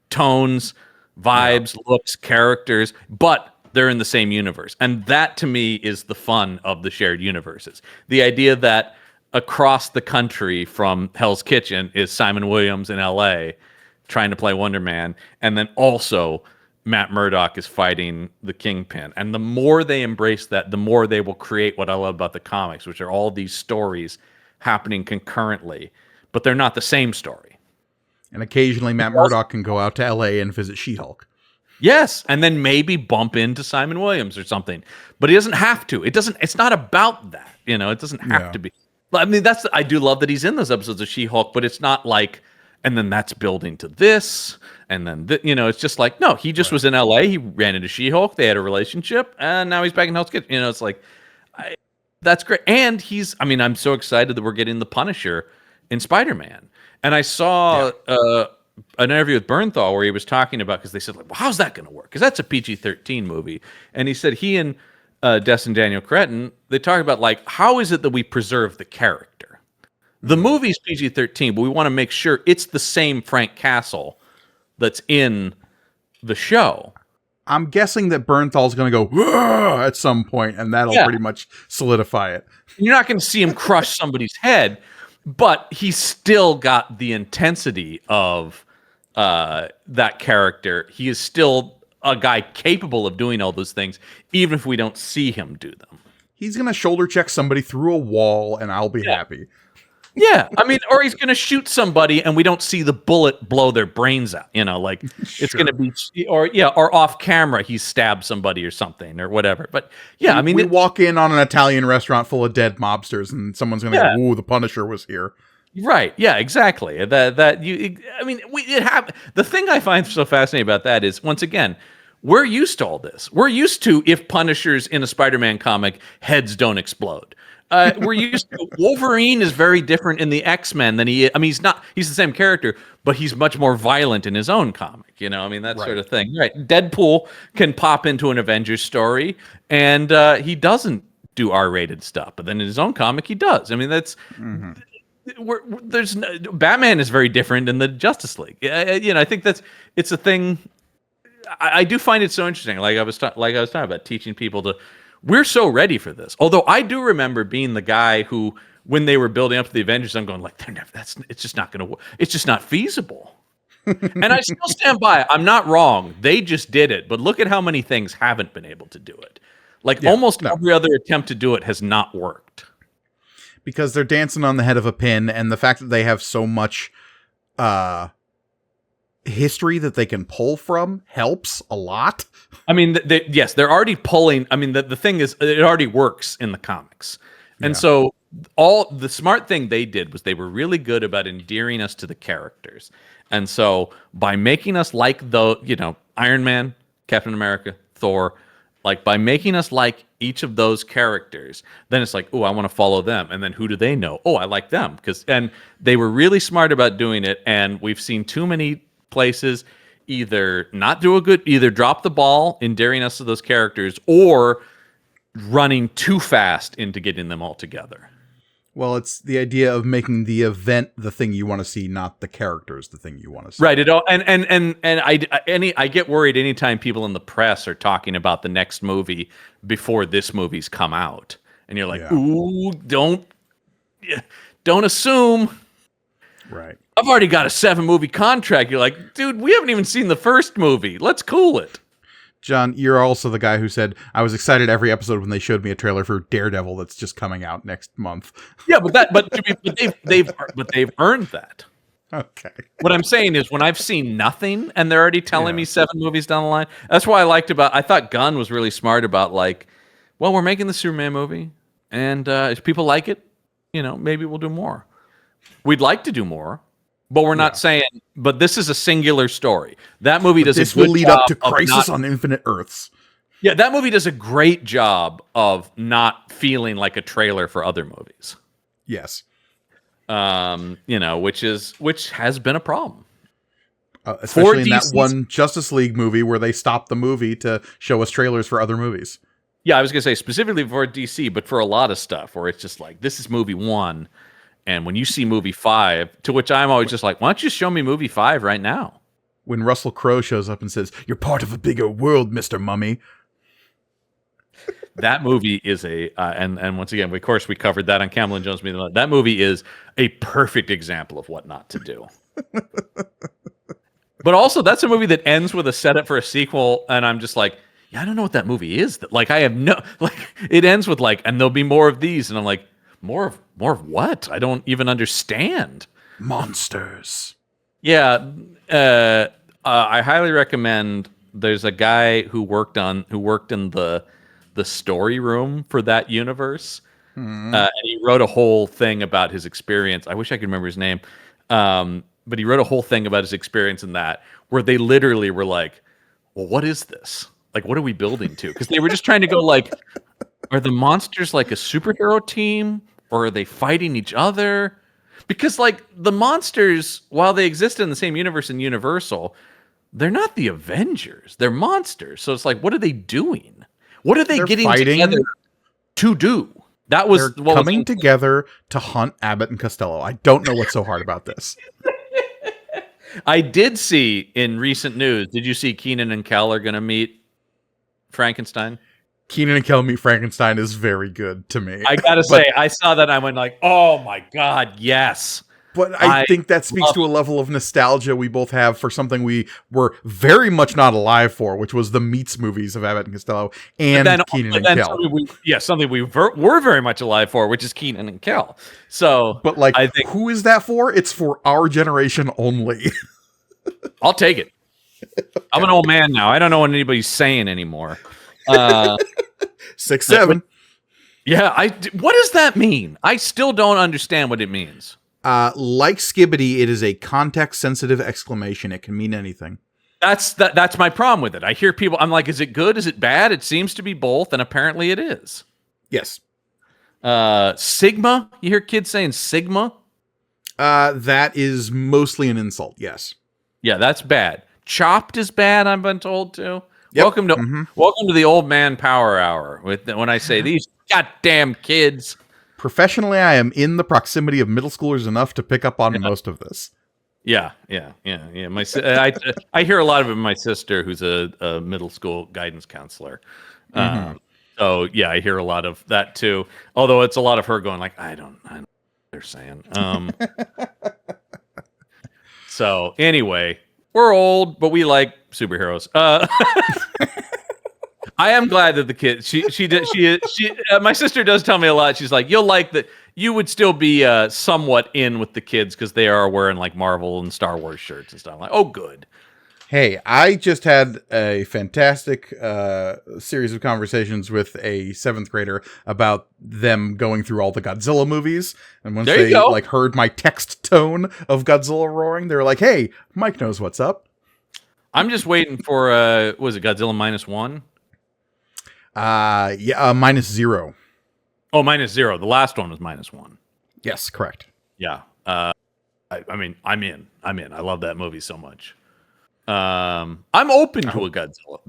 tones, vibes, looks, characters, but they're in the same universe. And that, to me, is the fun of the shared universes. The idea that across the country from Hell's Kitchen is Simon Williams in L.A. trying to play Wonder Man, and then also Matt Murdock is fighting the Kingpin. And the more they embrace that, the more they will create what I love about the comics, which are all these stories happening concurrently, but they're not the same story. And occasionally Matt Murdock can go out to LA and visit She-Hulk. Yes, and then maybe bump into Simon Williams or something. But he doesn't have to. It's not about that. It doesn't have to be. I mean, I do love that he's in those episodes of She-Hulk, but it's not like, and then that's building to this, and then it's just like, no, he just was in LA, he ran into She-Hulk, they had a relationship, and now he's back in Hell's Kitchen. It's like, that's great. And I'm so excited that we're getting the Punisher in Spider-Man. And I saw an interview with Bernthal where he was talking about, because they said, like, well, how's that going to work? Because that's a PG-13 movie. And he said he and Destin Daniel Cretton, they talk about, like, how is it that we preserve the character? The movie's PG-13, but we want to make sure it's the same Frank Castle that's in the show. I'm guessing that Bernthal's going to go "Whoa!" at some point, and that'll pretty much solidify it. You're not going to see him crush somebody's head, but he's still got the intensity of that character. He is still a guy capable of doing all those things, even if we don't see him do them. He's going to shoulder check somebody through a wall, and I'll be happy. Yeah, I mean, or he's going to shoot somebody and we don't see the bullet blow their brains out. You know, like it's going to be, or off camera he stabbed somebody or something or whatever. But yeah, I mean, we walk in on an Italian restaurant full of dead mobsters, and someone's going to go, "Ooh, the Punisher was here." Right? Yeah, exactly. The thing I find so fascinating about that is, once again, we're used to all this. We're used to, if Punishers in a Spider-Man comic, heads don't explode. We're used to Wolverine is very different in the X-Men than he is. I mean, he's the same character, but he's much more violent in his own comic. You know, I mean, that sort of thing. Right. Deadpool can pop into an Avengers story and he doesn't do R-rated stuff, but then in his own comic, he does. I mean, that's, Batman is very different in the Justice League. You know, I think it's a thing. I do find it so interesting. Like I was talking about teaching people to, we're so ready for this. Although I do remember being the guy who, when they were building up to the Avengers, I'm going like, it's just not going to work. It's just not feasible. And I still stand by it. I'm not wrong. They just did it. But look at how many things haven't been able to do it. Like every other attempt to do it has not worked. Because they're dancing on the head of a pin, and the fact that they have so much history that they can pull from helps a lot. I mean, they're already pulling. I mean, the thing is, it already works in the comics. And so all the smart thing they did was they were really good about endearing us to the characters. And so by making us like Iron Man, Captain America, Thor, like by making us like each of those characters, then it's like, oh, I want to follow them. And then who do they know? Oh, I like them. And they were really smart about doing it. And we've seen too many places either drop the ball in endearing us to those characters, or running too fast into getting them all together. Well, it's the idea of making the event the thing you want to see, not the characters the thing you want to see. Right. I get worried anytime people in the press are talking about the next movie before this movie's come out, and you're like, ooh, don't assume. Right. I've already got a 7-movie contract. You're like, dude, we haven't even seen the first movie. Let's cool it. John, you're also the guy who said, I was excited every episode when they showed me a trailer for Daredevil that's just coming out next month. Yeah, but they've earned that. Okay. What I'm saying is, when I've seen nothing and they're already telling me 7 movies down the line, that's why I thought Gunn was really smart about, like, well, we're making the Superman movie, and if people like it, maybe we'll do more. We'd like to do more, but we're not saying, but this is a singular story. That movie does this will lead up to Crisis on Infinite Earths. Yeah, that movie does a great job of not feeling like a trailer for other movies. Yes. Which has been a problem. Especially in that one Justice League movie where they stopped the movie to show us trailers for other movies. Yeah, I was going to say specifically for DC, but for a lot of stuff where it's just like, this is movie 1. And when you see movie 5, to which I'm always just like, why don't you show me movie 5 right now? When Russell Crowe shows up and says, "You're part of a bigger world, Mr. Mummy." That movie is and once again, of course, we covered that on Campbell and Jones. That movie is a perfect example of what not to do. But also, that's a movie that ends with a setup for a sequel, and I'm just like, yeah, I don't know what that movie is. Like, it ends with like, and there'll be more of these, and I'm like, more of what? I don't even understand. Monsters. Yeah, I highly recommend. There's a guy who worked in the story room for that universe, and he wrote a whole thing about his experience. I wish I could remember his name, but he wrote a whole thing about his experience in that, where they literally were like, "Well, what is this? Like, what are we building to?" Because they were just trying to go like, "Are the monsters like a superhero team, or are they fighting each other?" Because like the monsters, while they exist in the same universe in Universal, they're not the Avengers. They're monsters. So it's like, what are they doing? What are they They're getting fighting. together to do? That They're was what coming was together to hunt Abbott and Costello. I don't know what's so hard about this. I did see in recent news. Did you see Keenan and Kel are going to meet Frankenstein? Keenan and Kel meet Frankenstein is very good to me. I gotta say, I saw that and I went like, "Oh my god, yes!" But I think that speaks to a level of nostalgia we both have for something we were very much not alive for, which was the Meets movies of Abbott and Costello and Keenan and Kel. Something we were very much alive for, which is Keenan and Kel. So, but like, I think who is that for? It's for our generation only. I'll take it. I'm an old man now. I don't know what anybody's saying anymore. 6'7". Yeah, what does that mean? I still don't understand what it means. Like Skibbity, it is a context-sensitive exclamation. It can mean anything. That's my problem with it. I hear people. I'm like, is it good? Is it bad? It seems to be both, and apparently it is. Yes. Sigma. You hear kids saying Sigma. That is mostly an insult. Yes. Yeah, that's bad. Chopped is bad. I've been told too. Yep. Welcome to the old man power hour. When I say these goddamn kids. Professionally, I am in the proximity of middle schoolers enough to pick up on most of this. Yeah. I hear a lot of it from my sister, who's a middle school guidance counselor. So yeah, I hear a lot of that too. Although it's a lot of her going like, I don't know what they're saying. So anyway, we're old, but we like superheroes. I am glad that the kid my sister does tell me a lot. She's like, you'll like that. You would still be somewhat in with the kids because they are wearing like Marvel and Star Wars shirts and stuff. I'm like, oh, good. Hey, I just had a fantastic series of conversations with a 7th grader about them going through all the Godzilla movies. And once they like heard my text tone of Godzilla roaring, they were like, hey, Mike knows what's up. I'm just waiting for, was it Godzilla -1? -0. Oh, -0. The last one was -1. Yes, correct. Yeah. I mean, I'm in. I love that movie so much. I'm open to a Godzilla.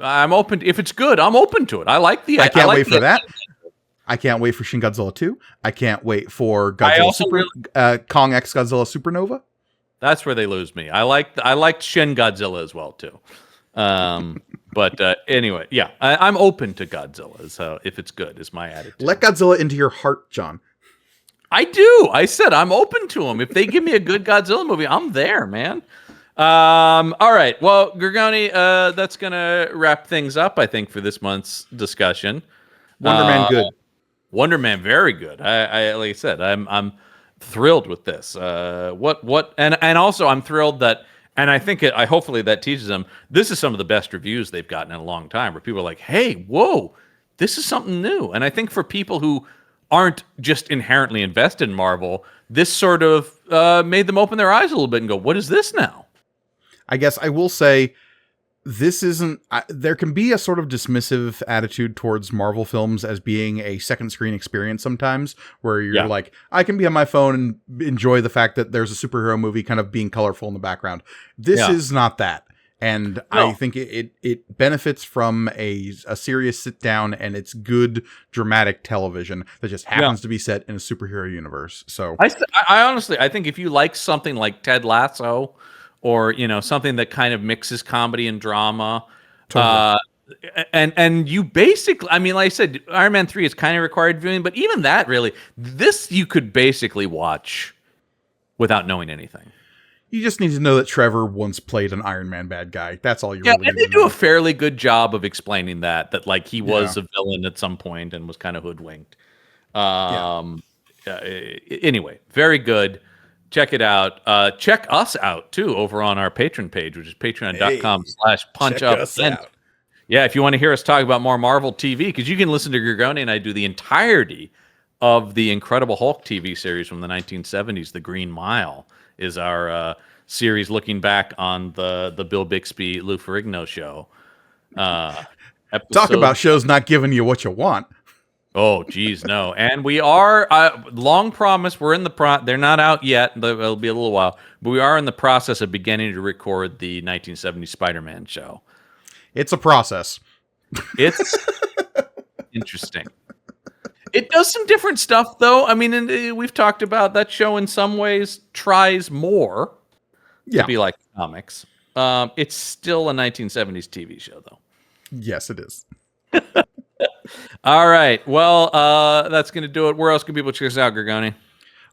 I'm open. If it's good, I'm open to it. I like the. I can't wait for that. I can't wait for Shin Godzilla 2. I can't wait for Godzilla Kong X Godzilla Supernova. That's where they lose me. I liked Shin Godzilla as well too. But anyway, yeah, I'm open to Godzilla. So if it's good, is my attitude. Let Godzilla into your heart, John. I do. I said I'm open to them. If they give me a good Godzilla movie, I'm there, man. All right. Well, Gorgoni, that's gonna wrap things up, I think, for this month's discussion. Wonder Man, good. Wonder Man, very good. I like I said, I'm thrilled with this. And also I'm thrilled that. And I think I hopefully that teaches them this is some of the best reviews they've gotten in a long time, where people are like, "Hey, whoa, this is something new." And I think for people who aren't just inherently invested in Marvel, this sort of made them open their eyes a little bit and go, "What is this now?" I guess I will say this isn't. There can be a sort of dismissive attitude towards Marvel films as being a second screen experience sometimes, where you're like, I can be on my phone and enjoy the fact that there's a superhero movie kind of being colorful in the background. This is not that. And I think it benefits from a serious sit down, and it's good dramatic television that just happens to be set in a superhero universe. So I honestly, I think if you like something like Ted Lasso, or something that kind of mixes comedy and drama, totally. And you basically, I mean, like I said, Iron Man 3 is kind of required viewing, but even that really, this you could basically watch without knowing anything. You just need to know that Trevor once played an Iron Man bad guy. That's all you really need to know. And they do a fairly good job of explaining that like he was a villain at some point and was kind of hoodwinked. Anyway, very good. Check it out. Check us out too over on our Patreon page, which is patreon.com/punchup. Yeah, if you want to hear us talk about more Marvel TV, because you can listen to Gorgoni and I do the entirety of the Incredible Hulk TV series from the 1970s. The Green Mile is our series looking back on the Bill Bixby, Lou Ferrigno show. Talk about shows not giving you what you want. Oh, geez, no. And we are long promise. We're in the they're not out yet. It'll be a little while, but we are in the process of beginning to record the 1970 Spider-Man show. It's a process. It's interesting. It does some different stuff, though. I mean, and we've talked about that show in some ways tries more to be like comics. It's still a 1970s TV show, though. Yes, it is. All right. Well, that's going to do it. Where else can people check us out, Gorgoni?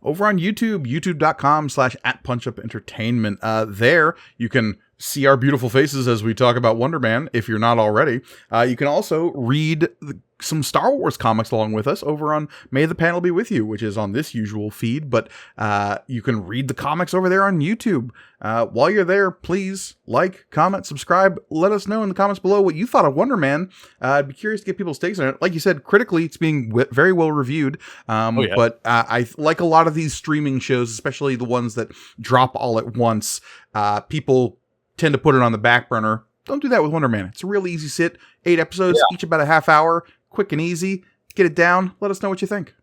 Over on YouTube, youtube.com/@punchupentertainment. There you can see our beautiful faces as we talk about Wonder Man, if you're not already. You can also read some Star Wars comics along with us over on May the Panel Be With You, which is on this usual feed, but you can read the comics over there on YouTube. While you're there, please like, comment, subscribe. Let us know in the comments below what you thought of Wonder Man. I'd be curious to get people's takes on it. Like you said, critically, it's being very well reviewed. But I like a lot of these streaming shows, especially the ones that drop all at once. People tend to put it on the back burner. Don't do that with Wonder Man. It's a real easy sit. 8 episodes, each about a half hour. Quick and easy. Get it down. Let us know what you think.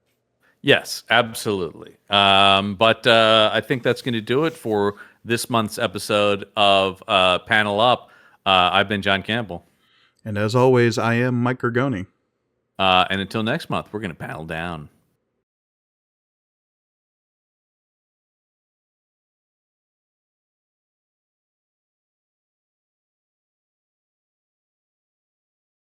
Yes, absolutely. But I think that's going to do it for this month's episode of Panel Up. I've been John Campbell. And as always, I am Mike Gorgoni. And until next month, we're going to panel down.